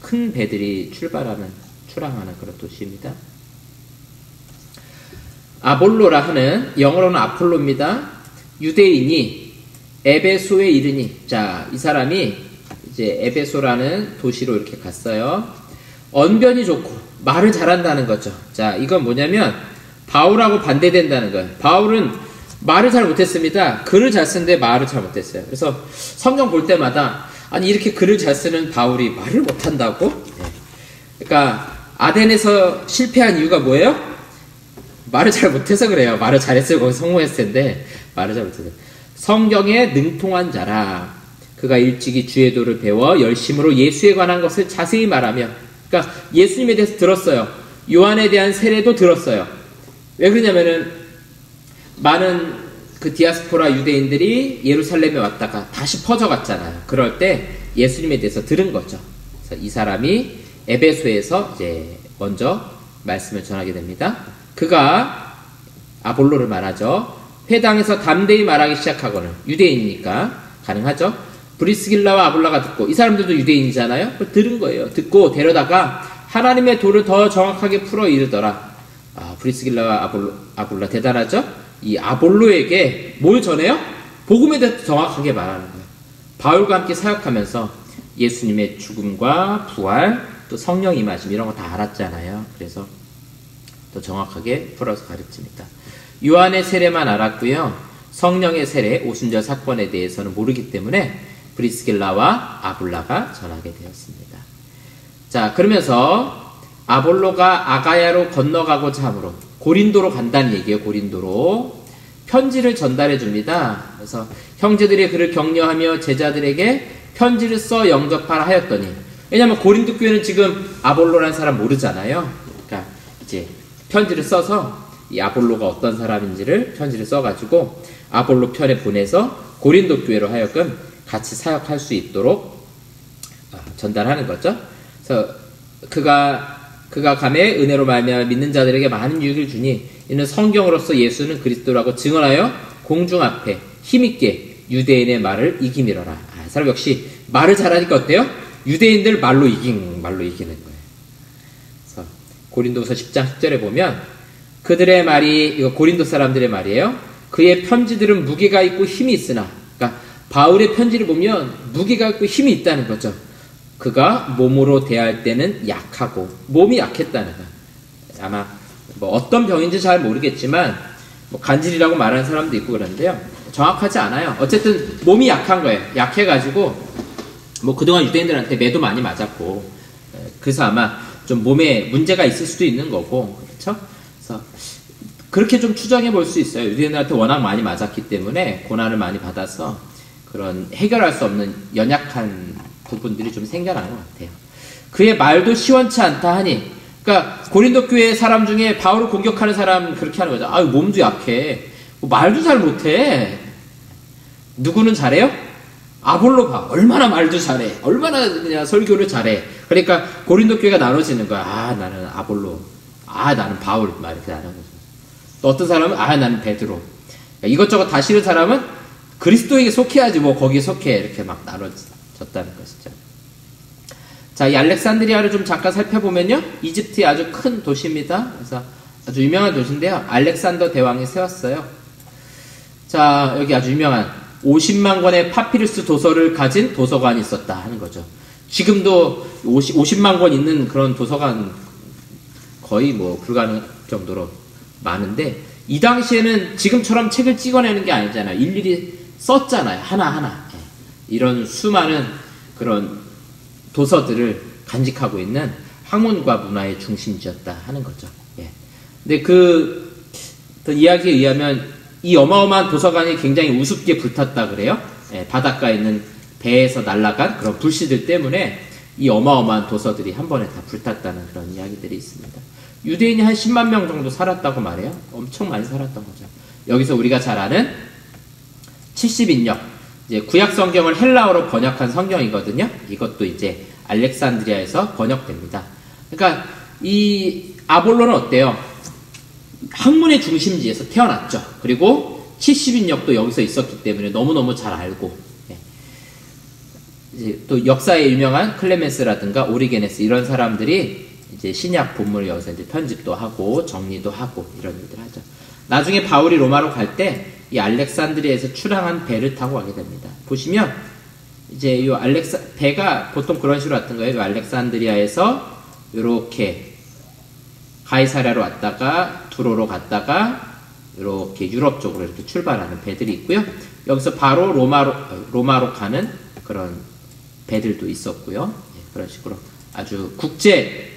큰 배들이 출항하는 그런 도시입니다. 아볼로라 하는, 영어로는 아폴로입니다. 유대인이 에베소에 이르니, 자, 이 사람이 이제 에베소라는 도시로 이렇게 갔어요. 언변이 좋고 말을 잘한다는 거죠. 자, 이건 뭐냐면 바울하고 반대된다는 거예요. 바울은 말을 잘 못했습니다. 글을 잘 쓰는데 말을 잘 못했어요. 그래서 성경 볼 때마다 아니 이렇게 글을 잘 쓰는 바울이 말을 못한다고? 그러니까 아덴에서 실패한 이유가 뭐예요? 말을 잘 못해서 그래요. 말을 잘했어요. 거기 성공했을 텐데 말을 잘 못해서. 성경에 능통한 자라. 그가 일찍이 주의 도를 배워 열심으로 예수에 관한 것을 자세히 말하며, 그러니까 예수님에 대해서 들었어요. 요한에 대한 세례도 들었어요. 왜 그러냐면은 많은 그 디아스포라 유대인들이 예루살렘에 왔다가 다시 퍼져갔잖아요. 그럴 때 예수님에 대해서 들은 거죠. 그래서 이 사람이 에베소에서 이제 먼저 말씀을 전하게 됩니다. 그가 아볼로를 말하죠. 회당에서 담대히 말하기 시작하거늘, 유대인이니까 가능하죠. 브리스길라와 아볼라가 듣고, 이 사람들도 유대인이잖아요. 들은 거예요. 듣고 데려다가 하나님의 도를 더 정확하게 풀어 이르더라. 브리스길라와 아볼라 대단하죠. 이 아볼로에게 뭘 전해요? 복음에 대해서 정확하게 말하는 거예요. 바울과 함께 사역하면서 예수님의 죽음과 부활, 또 성령 임하심 이런 거 다 알았잖아요. 그래서 더 정확하게 풀어서 가르칩니다. 요한의 세례만 알았고요. 성령의 세례, 오순절 사건에 대해서는 모르기 때문에 브리스길라와 아볼라가 전하게 되었습니다. 자, 그러면서 아볼로가 아가야로 건너가고자 하므로 고린도로 간다는 얘기예요. 고린도로 편지를 전달해 줍니다. 그래서 형제들이 그를 격려하며 제자들에게 편지를 써 영접하라 하였더니, 왜냐하면 고린도 교회는 지금 아볼로라는 사람 모르잖아요. 그러니까 이제 편지를 써서 이 아볼로가 어떤 사람인지를 편지를 써가지고 아볼로 편에 보내서 고린도 교회로 하여금 같이 사역할 수 있도록 전달하는 거죠. 그래서 그가 감에 은혜로 말미암아 믿는 자들에게 많은 유익을 주니 이는 성경으로서 예수는 그리스도라고 증언하여 공중 앞에 힘있게 유대인의 말을 이기미러라. 사람 역시 말을 잘하니까 어때요? 유대인들 말로 이기는 거예요. 그래서 고린도서 10장 10절에 보면 그들의 말이, 이거 고린도 사람들의 말이에요. 그의 편지들은 무게가 있고 힘이 있으나, 그러니까 바울의 편지를 보면 무게가 있고 힘이 있다는 거죠. 그가 몸으로 대할 때는 약하고, 몸이 약했다는 거예요. 아마 뭐 어떤 병인지 잘 모르겠지만 뭐 간질이라고 말하는 사람도 있고 그런데요, 정확하지 않아요. 어쨌든 몸이 약한 거예요. 약해가지고 뭐 그동안 유대인들한테 매도 많이 맞았고, 그래서 아마 좀 몸에 문제가 있을 수도 있는 거고, 그렇죠? 그래서 그렇게 좀 추정해 볼 수 있어요. 유대인들한테 워낙 많이 맞았기 때문에 고난을 많이 받아서 그런 해결할 수 없는 연약한 부분들이 좀 생겨나는 것 같아요. 그의 말도 시원치 않다 하니, 그러니까 고린도 교회 사람 중에 바울을 공격하는 사람 그렇게 하는 거죠. 아유, 몸도 약해, 말도 잘 못해. 누구는 잘해요? 아볼로 봐. 얼마나 말도 잘해. 얼마나 그냥 설교를 잘해. 그러니까 고린도 교회가 나눠지는 거야. 나는 아볼로. 나는 바울. 막 이렇게 나누는 거죠. 또 어떤 사람은 나는 베드로. 이것저것 다 싫은 사람은 그리스도에게 속해야지 뭐 거기에 속해. 이렇게 막 나눠졌다는 것이죠. 자, 이 알렉산드리아를 좀 잠깐 살펴보면요, 이집트의 아주 큰 도시입니다. 그래서 아주 유명한 도시인데요, 알렉산더 대왕이 세웠어요. 자, 여기 아주 유명한 50만 권의 파피루스 도서를 가진 도서관이 있었다 하는 거죠. 지금도 50만 권 있는 그런 도서관 거의 뭐 불가능할 정도로 많은데, 이 당시에는 지금처럼 책을 찍어내는 게 아니잖아요. 일일이 썼잖아요. 하나하나. 이런 수많은 그런 도서들을 간직하고 있는 학문과 문화의 중심지였다 하는 거죠. 근데 그 이야기에 의하면 이 어마어마한 도서관이 굉장히 우습게 불탔다 그래요. 바닷가에 있는 배에서 날아간 그런 불씨들 때문에 이 어마어마한 도서들이 한 번에 다 불탔다는 그런 이야기들이 있습니다. 유대인이 한 10만 명 정도 살았다고 말해요. 엄청 많이 살았던 거죠. 여기서 우리가 잘 아는 70인역, 이제 구약 성경을 헬라어로 번역한 성경이거든요. 이것도 이제 알렉산드리아에서 번역됩니다. 그러니까 이 아볼로는 어때요? 학문의 중심지에서 태어났죠. 그리고 70인역도 여기서 있었기 때문에 너무너무 잘 알고, 이제 또 역사에 유명한 클레멘스라든가 오리게네스 이런 사람들이 이제 신약 본문을 여기서 이제 편집도 하고 정리도 하고 이런 일들을 하죠. 나중에 바울이 로마로 갈 때 이 알렉산드리아에서 출항한 배를 타고 가게 됩니다. 보시면 이제 요 배가 보통 그런 식으로 왔던 거예요. 요 알렉산드리아에서 이렇게 가이사랴로 왔다가 두로로 갔다가 이렇게 유럽 쪽으로 이렇게 출발하는 배들이 있고요. 여기서 바로 로마로 가는 그런 배들도 있었고요. 그런 식으로 아주 국제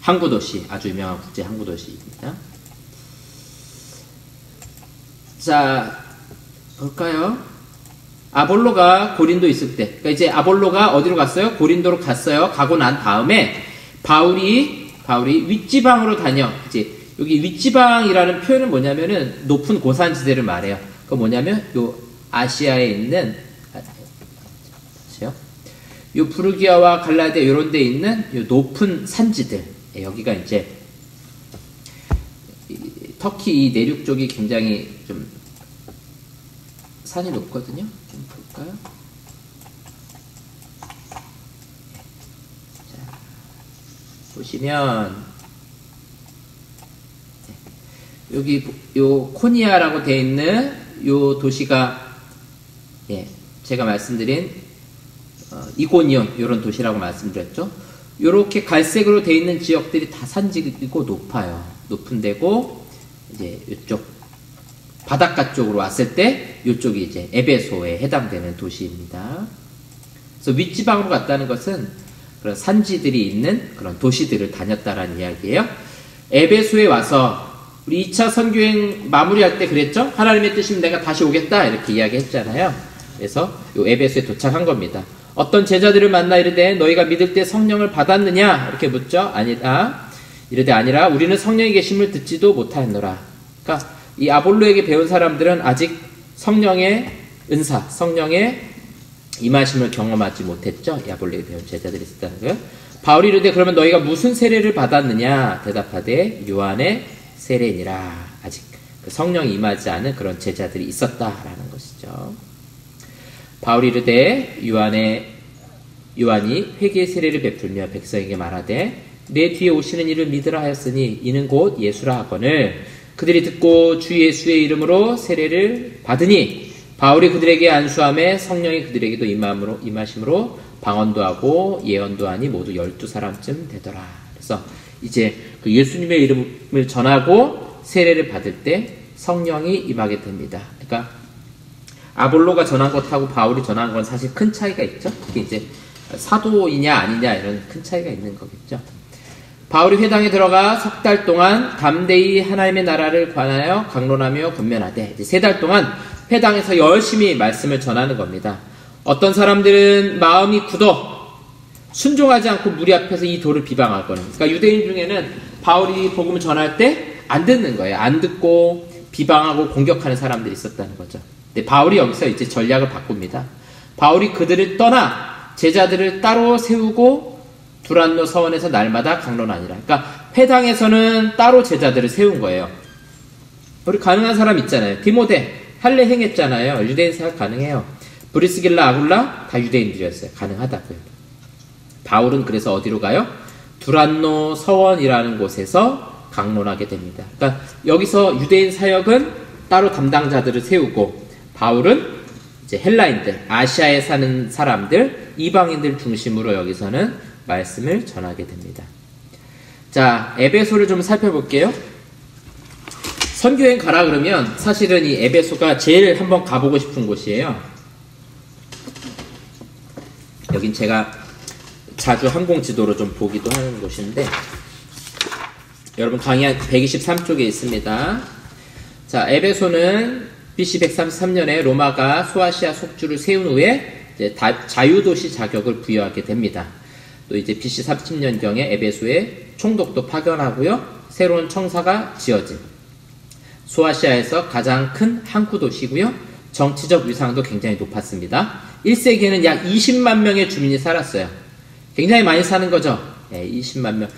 항구도시, 아주 유명한 국제 항구도시입니다. 자, 볼까요? 아볼로가 고린도 있을 때, 그러니까 이제 아볼로가 어디로 갔어요? 고린도로 갔어요. 가고 난 다음에 바울이 윗지방으로 다녀. 이제 여기 윗지방이라는 표현은 뭐냐면은 높은 고산지대를 말해요. 그 뭐냐면 요 아시아에 있는 요 부르기아와 갈라디아 이런 데 있는 요 높은 산지들, 여기가 이제 터키 이 내륙 쪽이 굉장히 좀 산이 높거든요. 좀 볼까요? 자, 보시면 여기 요 코니아라고 되어 있는 요 도시가 제가 말씀드린 이고니온 이런 도시라고 말씀드렸죠. 요렇게 갈색으로 되어 있는 지역들이 다 산지이고 높아요. 높은 데고 이제 이쪽 바닷가 쪽으로 왔을 때 이쪽이 이제 에베소에 해당되는 도시입니다. 그래서 윗지방으로 갔다는 것은 그런 산지들이 있는 그런 도시들을 다녔다라는 이야기예요. 에베소에 와서 우리 2차 선교행 마무리할 때 그랬죠? 하나님의 뜻이면 내가 다시 오겠다 이렇게 이야기했잖아요. 그래서 요 에베소에 도착한 겁니다. 어떤 제자들을 만나 이르되 너희가 믿을 때 성령을 받았느냐 이렇게 묻죠. 아니다. 이르되 아니라 우리는 성령이 계심을 듣지도 못하였노라. 그러니까 이 아볼로에게 배운 사람들은 아직 성령의 은사, 성령의 임하심을 경험하지 못했죠. 이 아볼로에게 배운 제자들이 있었다는 거예요. 바울이 이르되 그러면 너희가 무슨 세례를 받았느냐 대답하되 요한의 세례니라. 아직 그 성령이 임하지 않은 그런 제자들이 있었다라는 것이죠. 바울이 이르되 요한이 회개의 세례를 베풀며 백성에게 말하되 내 뒤에 오시는 이를 믿으라 하였으니 이는 곧 예수라 하거늘 그들이 듣고 주 예수의 이름으로 세례를 받으니 바울이 그들에게 안수함에 성령이 그들에게도 임하심으로 방언도 하고 예언도 하니 모두 12사람쯤 되더라. 그래서 이제 그 예수님의 이름을 전하고 세례를 받을 때 성령이 임하게 됩니다. 그러니까 아볼로가 전한 것하고 바울이 전한 건 사실 큰 차이가 있죠. 그게 이제 사도이냐 아니냐 이런 큰 차이가 있는 거겠죠. 바울이 회당에 들어가 석 달 동안 담대히 하나님의 나라를 관하여 강론하며 권면하되 이제 3달 동안 회당에서 열심히 말씀을 전하는 겁니다. 어떤 사람들은 마음이 굳어 순종하지 않고 무리 앞에서 이 도를 비방하거든. 그러니까 유대인 중에는 바울이 복음을 전할 때 안 듣는 거예요. 안 듣고 비방하고 공격하는 사람들이 있었다는 거죠. 근데 바울이 여기서 이제 전략을 바꿉니다. 바울이 그들을 떠나 제자들을 따로 세우고 두란노 서원에서 날마다 강론하니라. 그러니까 회당에서는 따로 제자들을 세운 거예요. 우리 가능한 사람 있잖아요. 디모데 할례 행했잖아요. 유대인 사역 가능해요. 브리스길라 아굴라 다 유대인들이었어요. 가능하다고요. 바울은 그래서 어디로 가요? 두란노 서원이라는 곳에서 강론하게 됩니다. 그러니까 여기서 유대인 사역은 따로 담당자들을 세우고 바울은 이제 헬라인들, 아시아에 사는 사람들, 이방인들 중심으로 여기서는 말씀을 전하게 됩니다. 자, 에베소를 좀 살펴볼게요. 선교행 가라 그러면 사실은 이 에베소가 제일 한번 가보고 싶은 곳이에요. 여긴 제가 자주 항공 지도로 좀 보기도 하는 곳인데 여러분 강의 123쪽에 있습니다. 자, 에베소는 BC 133년에 로마가 소아시아 속주를 세운 후에 이제 자유도시 자격을 부여하게 됩니다. 또 이제 BC 30년경에 에베소에 총독도 파견하고요. 새로운 청사가 지어진 소아시아에서 가장 큰 항구 도시고요. 정치적 위상도 굉장히 높았습니다. 1세기에는 약 20만 명의 주민이 살았어요. 굉장히 많이 사는 거죠. 네, 20만 명.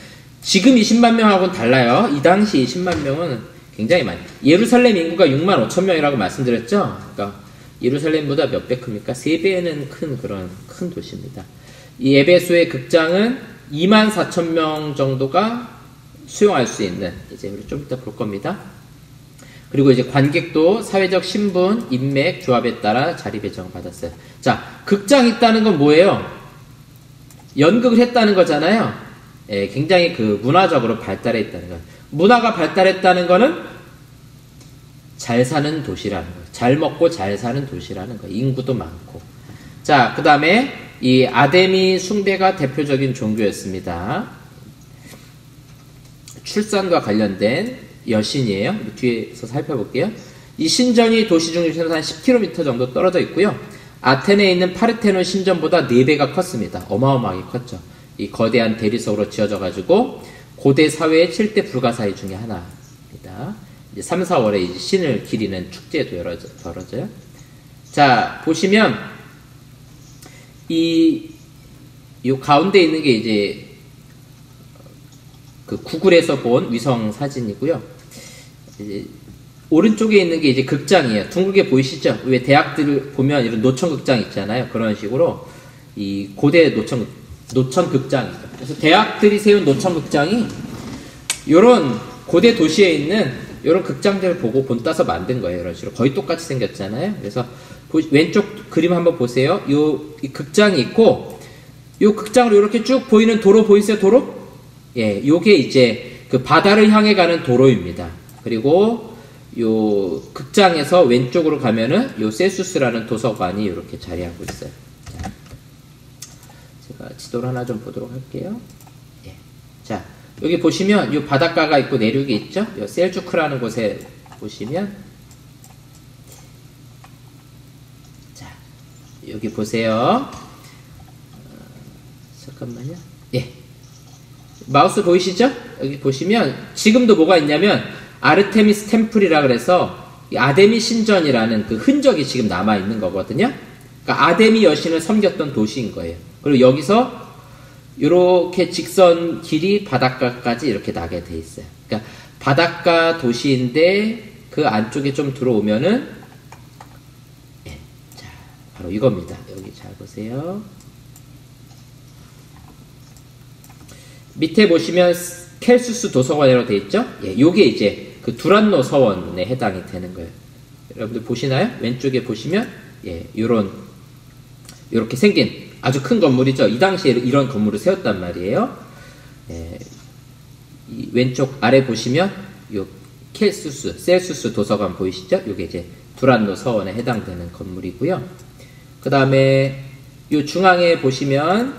지금 20만 명하고는 달라요. 이 당시 20만 명은 굉장히 많이. 예루살렘 인구가 6만 5천 명이라고 말씀드렸죠. 그러니까 예루살렘보다 몇 배 큽니까? 3배는 큰 도시입니다. 이 에베소의 극장은 2만 4천 명 정도가 수용할 수 있는, 이제 우리 좀 이따 볼 겁니다. 그리고 이제 관객도 사회적 신분, 인맥, 조합에 따라 자리 배정을 받았어요. 자, 극장이 있다는 건 뭐예요? 연극을 했다는 거잖아요. 예, 굉장히 그 문화적으로 발달해 있다는 거예요. 문화가 발달했다는 거는 잘 사는 도시라는 거예요. 잘 먹고 잘 사는 도시라는 거예요. 인구도 많고. 자, 그 다음에 이 아데미 숭배가 대표적인 종교였습니다. 출산과 관련된 여신이에요. 뒤에서 살펴볼게요. 이 신전이 도시 중심에서 한 10km 정도 떨어져 있고요. 아테네에 있는 파르테논 신전보다 4배가 컸습니다. 어마어마하게 컸죠. 이 거대한 대리석으로 지어져 가지고 고대 사회의 7대 불가사의 중에 하나입니다. 이제 3, 4월에 이제 신을 기리는 축제도 벌어져요. 자, 보시면 요 가운데 있는 게 이제 그 구글에서 본 위성 사진이고요. 이제 오른쪽에 있는 게 이제 극장이에요. 둥글게 보이시죠? 왜 대학들을 보면 이런 노천 극장 있잖아요. 그런 식으로 이 고대 노천 극장이죠. 그래서 대학들이 세운 노천 극장이 요런 고대 도시에 있는 요런 극장들을 보고 본따서 만든 거예요. 이런 식으로 거의 똑같이 생겼잖아요. 그래서 왼쪽 그림 한번 보세요. 이 극장이 있고 요 극장으로 이렇게 쭉 보이는 도로 보이세요? 도로? 예, 요게 이제 그 바다를 향해 가는 도로입니다. 그리고 요 극장에서 왼쪽으로 가면은 요 세수스라는 도서관이 이렇게 자리하고 있어요. 자, 제가 지도를 하나 좀 보도록 할게요. 예. 자, 여기 보시면 요 바닷가가 있고 내륙이 있죠? 요 셀주크라는 곳에 보시면 자, 여기 보세요. 잠깐만요. 예. 마우스 보이시죠? 여기 보시면 지금도 뭐가 있냐면 아르테미스 템플이라 그래서 아데미 신전이라는 그 흔적이 지금 남아 있는 거거든요. 그러니까 아데미 여신을 섬겼던 도시인 거예요. 그리고 여기서 이렇게 직선 길이 바닷가까지 이렇게 나게 돼 있어요. 그러니까 바닷가 도시인데 그 안쪽에 좀 들어오면은 예, 자, 바로 이겁니다. 여기 잘 보세요. 밑에 보시면 켈수스 도서관이라고 되어 있죠? 예, 요게 이제 그 두란노 서원에 해당이 되는 거예요. 여러분들 보시나요? 왼쪽에 보시면 예, 요렇게 생긴 아주 큰 건물이죠. 이 당시에 이런 건물을 세웠단 말이에요. 예, 이 왼쪽 아래 보시면 요 셀수스 도서관 보이시죠? 요게 이제 두란노 서원에 해당되는 건물이고요. 그 다음에 요 중앙에 보시면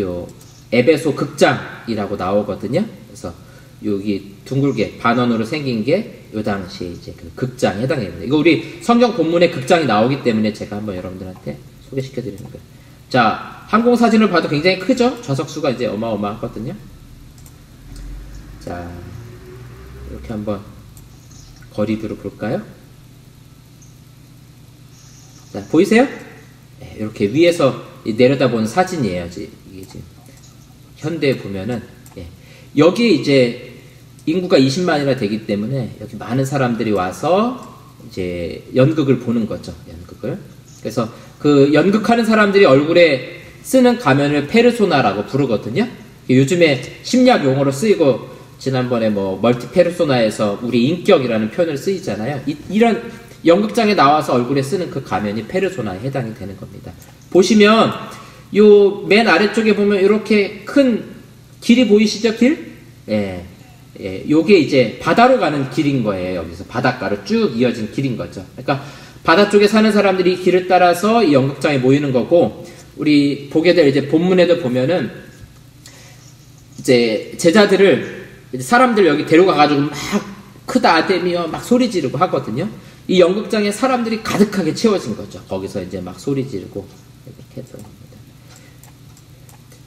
요 에베소 극장이라고 나오거든요. 그래서 여기 둥글게 반원으로 생긴 게 요 당시에 이제 그 극장에 해당됩니다. 이거 우리 성경 본문에 극장이 나오기 때문에 제가 한번 여러분들한테 소개시켜 드리는 거예요. 자, 항공 사진을 봐도 굉장히 크죠? 좌석수가 이제 어마어마하거든요. 자, 이렇게 한번 거리두를 볼까요? 자, 보이세요? 네, 이렇게 위에서 내려다보는 사진이에요. 이게 지금 현대에 보면은 예. 여기에 이제 인구가 20만이나 되기 때문에 여기 많은 사람들이 와서 이제 연극을 보는 거죠. 연극을. 그래서 그 연극하는 사람들이 얼굴에 쓰는 가면을 페르소나라고 부르거든요. 요즘에 심리학 용어로 쓰이고 지난번에 뭐 멀티페르소나에서 우리 인격이라는 표현을 쓰이잖아요. 이런 연극장에 나와서 얼굴에 쓰는 그 가면이 페르소나에 해당이 되는 겁니다. 보시면 요 맨 아래쪽에 보면 이렇게 큰 길이 보이시죠? 길? 예. 예, 요게 이제 바다로 가는 길인 거예요. 여기서 바닷가로 쭉 이어진 길인 거죠. 그러니까 바다 쪽에 사는 사람들이 이 길을 따라서 이 연극장에 모이는 거고, 우리 보게 될 이제 본문에도 보면은 이제 제자들을 이제 사람들 여기 데려가가지고 막 크다 아데미여 막 소리 지르고 하거든요. 이 연극장에 사람들이 가득하게 채워진 거죠. 거기서 이제 막 소리 지르고 이렇게 했던 겁니다.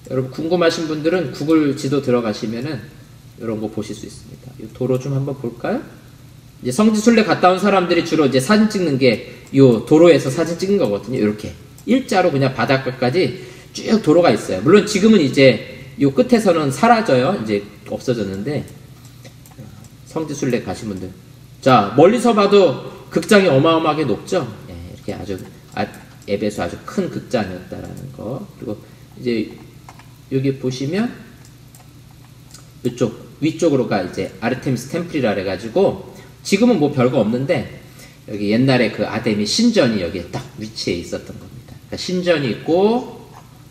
여러분 궁금하신 분들은 구글 지도 들어가시면은 이런 거 보실 수 있습니다. 이 도로 좀 한번 볼까요? 이제 성지순례 갔다 온 사람들이 주로 이제 사진 찍는 게 이 도로에서 사진 찍는 거거든요. 이렇게 일자로 그냥 바닷가까지 쭉 도로가 있어요. 물론 지금은 이제 이 끝에서는 사라져요. 이제 없어졌는데 성지순례 가신 분들, 자 멀리서 봐도 극장이 어마어마하게 높죠. 예, 이렇게 아주 에베소 아주 큰 극장이었다라는 거. 그리고 이제 여기 보시면 이쪽 위쪽으로가 이제 아르테미스 템플이라 그래가지고 지금은 뭐 별거 없는데 여기 옛날에 그 아데미 신전이 여기에 딱 위치해 있었던 겁니다. 그러니까 신전이 있고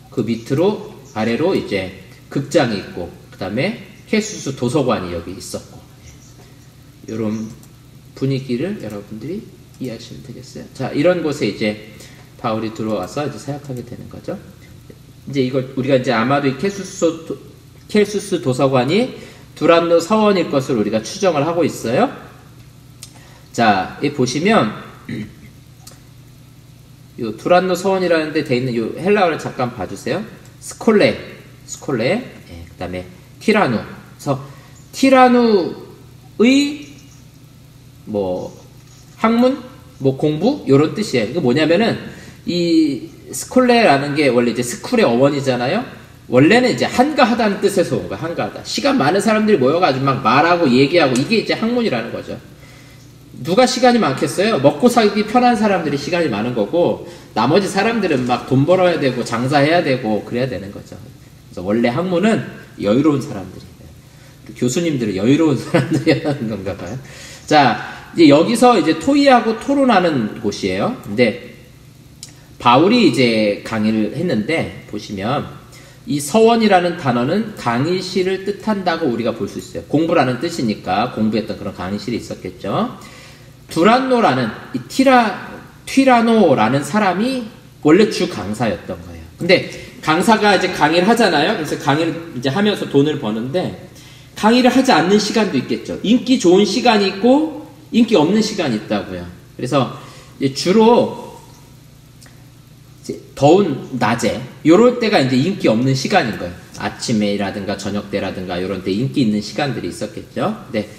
그 밑으로 아래로 이제 극장이 있고 그 다음에 케수스 도서관이 여기 있었고, 이런 분위기를 여러분들이 이해하시면 되겠어요. 자, 이런 곳에 이제 바울이 들어와서 이제 사역하게 되는 거죠. 이제 이걸 우리가 이제 아마도 이 켈수스 도서관이 두란노 서원일 것으로 우리가 추정을 하고 있어요. 자, 이 보시면 요 두란노 서원이라는 데 돼 있는 요 헬라어를 잠깐 봐주세요. 스콜레, 예, 그 다음에 티라누. 그래서 티라누 뭐 학문, 뭐 공부 요런 뜻이에요. 이거 뭐냐면은 이 스콜레라는 게 원래 이제 스쿨의 어원이잖아요. 원래는 이제 한가하다는 뜻에서 온 거야. 한가하다. 시간 많은 사람들이 모여가지고 막 말하고 얘기하고 이게 이제 학문이라는 거죠. 누가 시간이 많겠어요? 먹고 살기 편한 사람들이 시간이 많은 거고 나머지 사람들은 막 돈 벌어야 되고 장사해야 되고 그래야 되는 거죠. 그래서 원래 학문은 여유로운 사람들이에요. 교수님들은 여유로운 사람들이 하는 건가 봐요. 자, 이제 여기서 이제 토의하고 토론하는 곳이에요. 근데 바울이 이제 강의를 했는데 보시면 이 서원이라는 단어는 강의실을 뜻한다고 우리가 볼 수 있어요. 공부라는 뜻이니까 공부했던 그런 강의실이 있었겠죠. 두란노라는 이 튀라노라는 사람이 원래 주 강사였던 거예요. 근데 강사가 이제 강의를 하잖아요. 그래서 강의를 이제 하면서 돈을 버는데 강의를 하지 않는 시간도 있겠죠. 인기 좋은 시간이 있고 인기 없는 시간이 있다고요. 그래서 이제 주로 이제 더운 낮에 요럴 때가 이제 인기 없는 시간인 거예요. 아침에라든가 저녁 때라든가 이런 때 인기 있는 시간들이 있었겠죠. 근데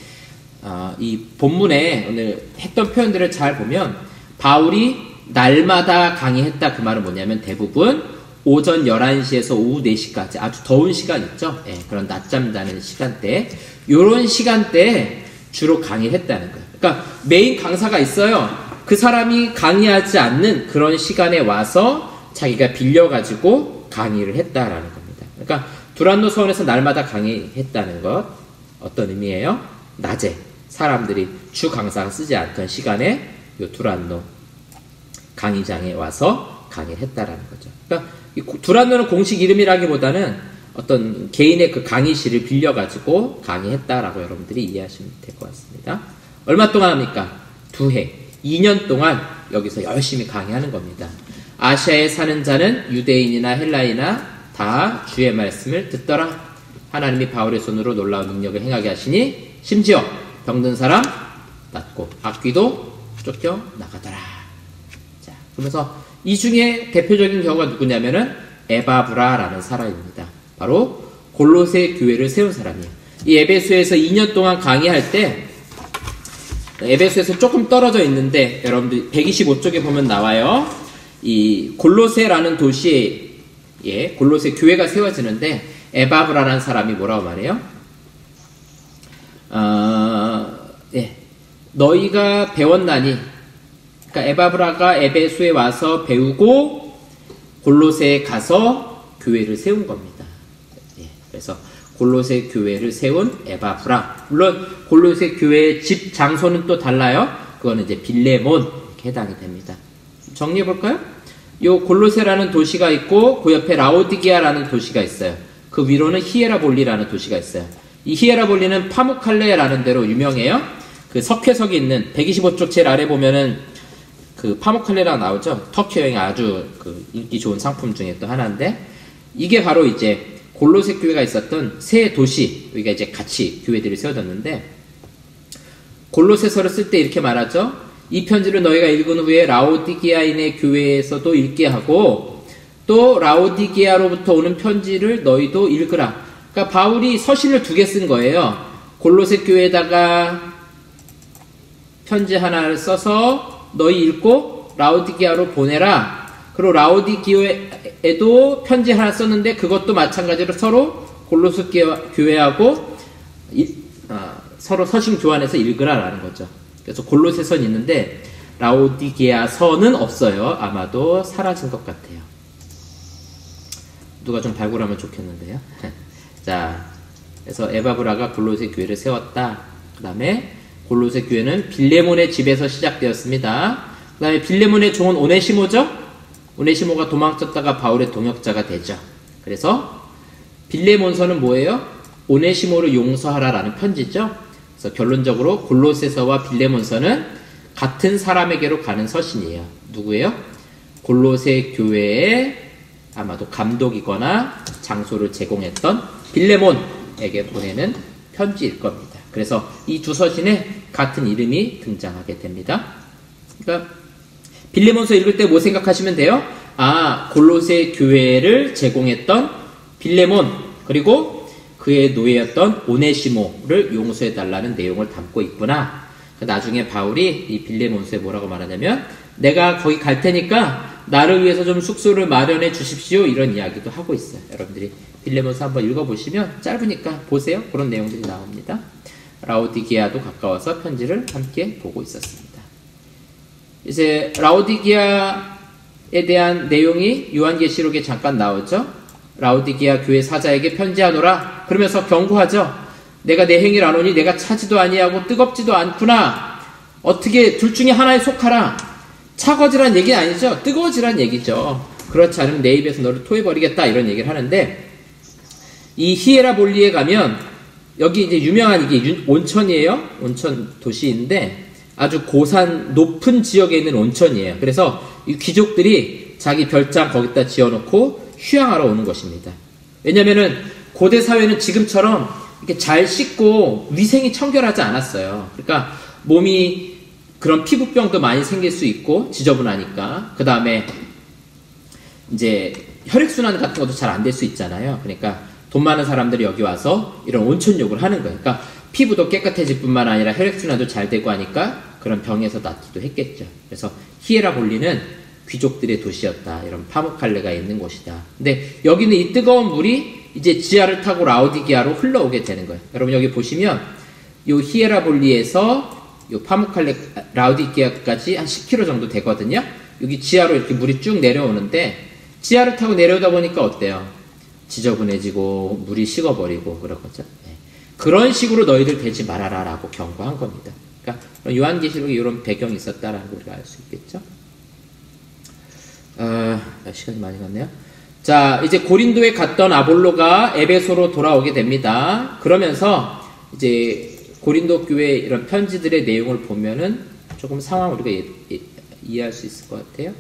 이 본문에 오늘 했던 표현들을 잘 보면 바울이 날마다 강의했다 그 말은 뭐냐면 대부분 오전 11시에서 오후 4시까지 아주 더운 시간 있죠. 예, 그런 낮잠 자는 시간대 요런 시간대에 주로 강의를 했다는 거예요. 그러니까 메인 강사가 있어요. 그 사람이 강의하지 않는 그런 시간에 와서 자기가 빌려가지고 강의를 했다라는 겁니다. 그러니까 두란노 서원에서 날마다 강의했다는 것 어떤 의미예요? 낮에 사람들이 주 강사가 쓰지 않던 시간에 요 두란노 강의장에 와서 강의를 했다라는 거죠. 그러니까 이 두란노는 공식 이름이라기보다는 어떤 개인의 그 강의실을 빌려가지고 강의했다라고 여러분들이 이해하시면 될 것 같습니다. 얼마 동안 합니까? 2해, 2년 동안 여기서 열심히 강의하는 겁니다. 아시아에 사는 자는 유대인이나 헬라이나 다 주의 말씀을 듣더라. 하나님이 바울의 손으로 놀라운 능력을 행하게 하시니 심지어 병든 사람 낫고 악귀도 쫓겨 나가더라. 자, 그러면서 이 중에 대표적인 경우가 누구냐면은 에바브라라는 사람입니다. 바로 골로새 교회를 세운 사람이에요. 이 에베소에서 2년 동안 강의할 때 에베소에서 조금 떨어져 있는데 여러분들 125쪽에 보면 나와요. 이 골로새라는 도시에 골로새 교회가 세워지는데 에바브라라는 사람이 뭐라고 말해요? 너희가 배웠나니 그러니까 에바브라가 에베소에 와서 배우고 골로새에 가서 교회를 세운 겁니다. 그래서 골로새 교회를 세운 에바브라. 물론 골로새 교회의 집 장소는 또 달라요. 그거는 이제 빌레몬 이렇게 해당이 됩니다. 정리해 볼까요? 요 골로새라는 도시가 있고 그 옆에 라오디게아라는 도시가 있어요. 그 위로는 히에라볼리라는 도시가 있어요. 이 히에라볼리는 파무칼레라는 데로 유명해요. 그 석회석이 있는 125쪽 제일 아래 보면은 그 파무칼레라가 나오죠. 터키 여행 아주 그 인기 좋은 상품 중에 또 하나인데 이게 바로 이제 골로새 교회가 있었던 새 도시, 여기가 이제 같이 교회들이 세워졌는데 골로새서를 쓸 때 이렇게 말하죠. 이 편지를 너희가 읽은 후에 라오디게아인의 교회에서도 읽게 하고 또 라오디게아로부터 오는 편지를 너희도 읽으라. 그러니까 바울이 서신을 2개 쓴 거예요. 골로새 교회에다가 편지 하나를 써서 너희 읽고 라오디게아로 보내라. 그리고 라오디게아에도 편지 하나 썼는데 그것도 마찬가지로 서로 골로새 교회하고 서로 서신 교환해서 읽으라라는 거죠. 그래서 골로새서는 있는데 라오디게아서는 없어요. 아마도 사라진 것 같아요. 누가 좀 발굴하면 좋겠는데요. 자, 그래서 에바브라가 골로새 교회를 세웠다. 그 다음에 골로새 교회는 빌레몬의 집에서 시작되었습니다. 그 다음에 빌레몬의 종은 오네시모죠. 오네시모가 도망쳤다가 바울의 동역자가 되죠. 그래서 빌레몬서는 뭐예요? 오네시모를 용서하라라는 편지죠. 그래서 결론적으로 골로새서와 빌레몬서는 같은 사람에게로 가는 서신이에요. 누구예요? 골로새 교회의 아마도 감독이거나 장소를 제공했던 빌레몬에게 보내는 편지일 겁니다. 그래서 이 두 서신에 같은 이름이 등장하게 됩니다. 그러니까 빌레몬서 읽을 때 뭐 생각하시면 돼요? 아, 골로새 교회를 제공했던 빌레몬, 그리고 그의 노예였던 오네시모를 용서해달라는 내용을 담고 있구나. 나중에 바울이 이 빌레몬서에 뭐라고 말하냐면 내가 거기 갈 테니까 나를 위해서 좀 숙소를 마련해 주십시오. 이런 이야기도 하고 있어요. 여러분들이 빌레몬서 한번 읽어보시면 짧으니까 보세요. 그런 내용들이 나옵니다. 라오디게아도 가까워서 편지를 함께 보고 있었습니다. 이제 라오디게아에 대한 내용이 요한계시록에 잠깐 나오죠. 라오디게아 교회 사자에게 편지하노라 그러면서 경고하죠. 내가 내 행위를 안 오니 내가 차지도 아니하고 뜨겁지도 않구나. 어떻게 둘 중에 하나에 속하라. 차거지란 얘기는 아니죠. 뜨거워지란 얘기죠. 그렇지 않으면 내 입에서 너를 토해버리겠다 이런 얘기를 하는데 이 히에라볼리에 가면 여기 이제 유명한 이게 온천이에요. 온천 도시인데 아주 고산 높은 지역에 있는 온천이에요. 그래서 이 귀족들이 자기 별장 거기다 지어놓고 휴양하러 오는 것입니다. 왜냐면은 고대 사회는 지금처럼 이렇게 잘 씻고 위생이 청결하지 않았어요. 그러니까 몸이 그런 피부병도 많이 생길 수 있고 지저분하니까 그 다음에 이제 혈액순환 같은 것도 잘 안 될 수 있잖아요. 그러니까 돈 많은 사람들이 여기 와서 이런 온천욕을 하는 거예요. 그러니까 피부도 깨끗해질 뿐만 아니라 혈액순환도 잘 되고 하니까 그런 병에서 낫기도 했겠죠. 그래서 히에라볼리는 귀족들의 도시였다. 이런 파묵칼레가 있는 곳이다. 근데 여기는 이 뜨거운 물이 이제 지하를 타고 라오디게아로 흘러오게 되는 거예요. 여러분 여기 보시면 요 히에라볼리에서 요 파묵칼레 라오디게아까지 한 10km 정도 되거든요. 여기 지하로 이렇게 물이 쭉 내려오는데 지하를 타고 내려오다 보니까 어때요? 지저분해지고 물이 식어버리고 그런 거죠. 네. 그런 식으로 너희들 되지 말아라 라고 경고한 겁니다. 그러니까 요한계시록에 이런 배경이 있었다라는 걸 우리가 알 수 있겠죠. 시간이 많이 갔네요. 자, 이제 고린도에 갔던 아볼로가 에베소로 돌아오게 됩니다. 그러면서 이제 고린도 교회 이런 편지들의 내용을 보면은 조금 상황을 우리가 이해할 수 있을 것 같아요.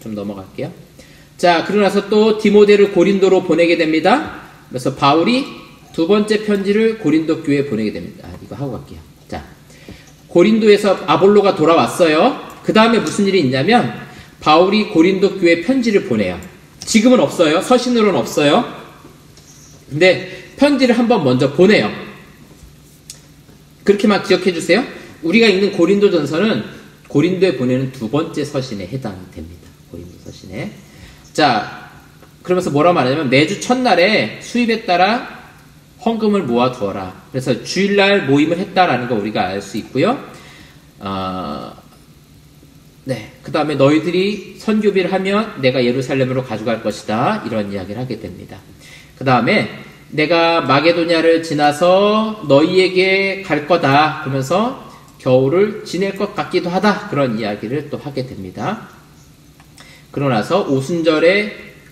좀 넘어갈게요. 자, 그러고 나서 또 디모데를 고린도로 보내게 됩니다. 그래서 바울이 두 번째 편지를 고린도 교회에 보내게 됩니다. 이거 하고 갈게요. 자, 고린도에서 아볼로가 돌아왔어요. 그 다음에 무슨 일이 있냐면 바울이 고린도 교회에 편지를 보내요. 지금은 없어요. 서신으로는 없어요. 근데 편지를 한번 먼저 보내요. 그렇게만 기억해 주세요. 우리가 읽는 고린도전서는 고린도에 보내는 두 번째 서신에 해당이 됩니다. 고린도 서신에. 자, 그러면서 뭐라 말하냐면 매주 첫날에 수입에 따라 헌금을 모아두어라. 그래서 주일날 모임을 했다라는 거 우리가 알 수 있고요. 네, 그 다음에 너희들이 선교비를 하면 내가 예루살렘으로 가져갈 것이다. 이런 이야기를 하게 됩니다. 그 다음에 내가 마게도냐를 지나서 너희에게 갈 거다. 그러면서 겨울을 지낼 것 같기도 하다. 그런 이야기를 또 하게 됩니다. 그러고 나서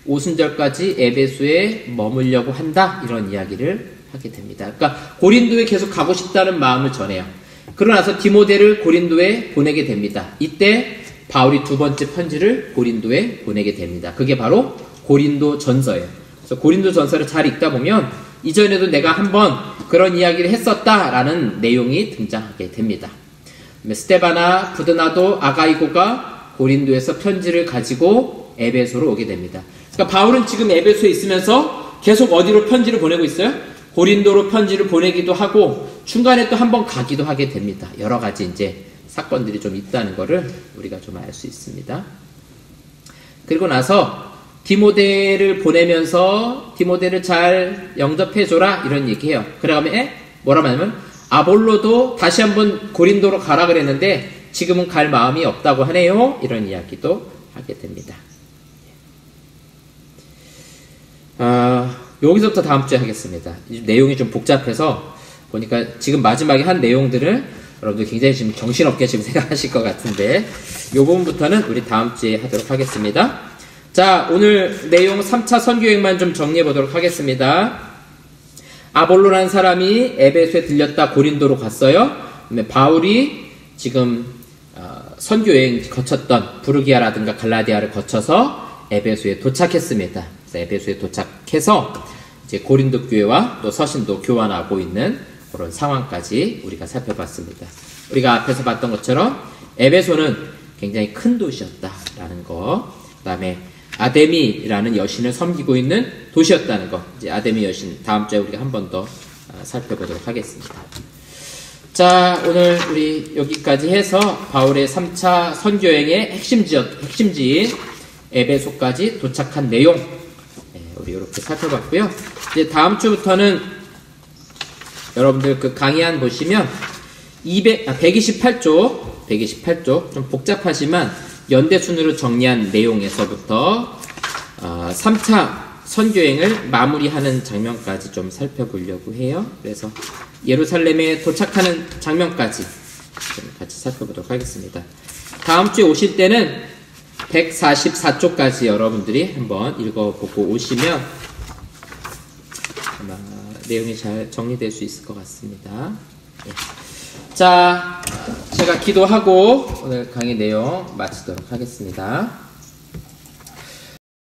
오순절까지 에베소에 머물려고 한다. 이런 이야기를 하게 됩니다. 그러니까 고린도에 계속 가고 싶다는 마음을 전해요. 그러고 나서 디모데를 고린도에 보내게 됩니다. 이때 바울이 두 번째 편지를 고린도에 보내게 됩니다. 그게 바로 고린도 전서예요. 그래서 고린도 전서를 잘 읽다 보면 이전에도 내가 한번 그런 이야기를 했었다라는 내용이 등장하게 됩니다. 스테바나, 부드나도, 아가이고가 고린도에서 편지를 가지고 에베소로 오게 됩니다. 그러니까 바울은 지금 에베소에 있으면서 계속 어디로 편지를 보내고 있어요? 고린도로 편지를 보내기도 하고 중간에 또 한번 가기도 하게 됩니다. 여러 가지 이제 사건들이 좀 있다는 것을 우리가 좀 알 수 있습니다. 그리고 나서 디모데를 보내면서 디모데를 잘 영접해줘라 이런 얘기해요. 그다음에 뭐라 하냐면 아볼로도 다시 한번 고린도로 가라 그랬는데 지금은 갈 마음이 없다고 하네요. 이런 이야기도 하게 됩니다. 여기서부터 다음 주에 하겠습니다. 내용이 좀 복잡해서 보니까 지금 마지막에 한 내용들을 여러분들 굉장히 지금 정신없게 지금 생각하실 것 같은데 이 부분부터는 우리 다음 주에 하도록 하겠습니다. 자, 오늘 내용 3차 선교여행만 좀 정리해 보도록 하겠습니다. 아볼로라는 사람이 에베소에 들렸다 고린도로 갔어요. 바울이 지금 선교여행 거쳤던 부르기아라든가 갈라디아를 거쳐서 에베소에 도착했습니다. 그래서 에베소에 도착해서 이제 고린도 교회와 또 서신도 교환하고 있는 그런 상황까지 우리가 살펴봤습니다. 우리가 앞에서 봤던 것처럼 에베소는 굉장히 큰 도시였다라는 거, 그 다음에 아데미라는 여신을 섬기고 있는 도시였다는 거. 이제 아데미 여신 다음 주에 우리가 한 번 더 살펴보도록 하겠습니다. 자, 오늘 우리 여기까지 해서 바울의 3차 선교행의 핵심지인 에베소까지 도착한 내용 우리 이렇게 살펴봤고요. 이제 다음 주부터는 여러분들 그 강의안 보시면 128쪽 좀 복잡하지만 연대순으로 정리한 내용에서부터 3차 선교행을 마무리하는 장면까지 좀 살펴보려고 해요. 그래서 예루살렘에 도착하는 장면까지 좀 같이 살펴보도록 하겠습니다. 다음 주에 오실 때는 144쪽까지 여러분들이 한번 읽어보고 오시면 아마 내용이 잘 정리될 수 있을 것 같습니다. 네. 자, 제가 기도하고 오늘 강의 내용 마치도록 하겠습니다.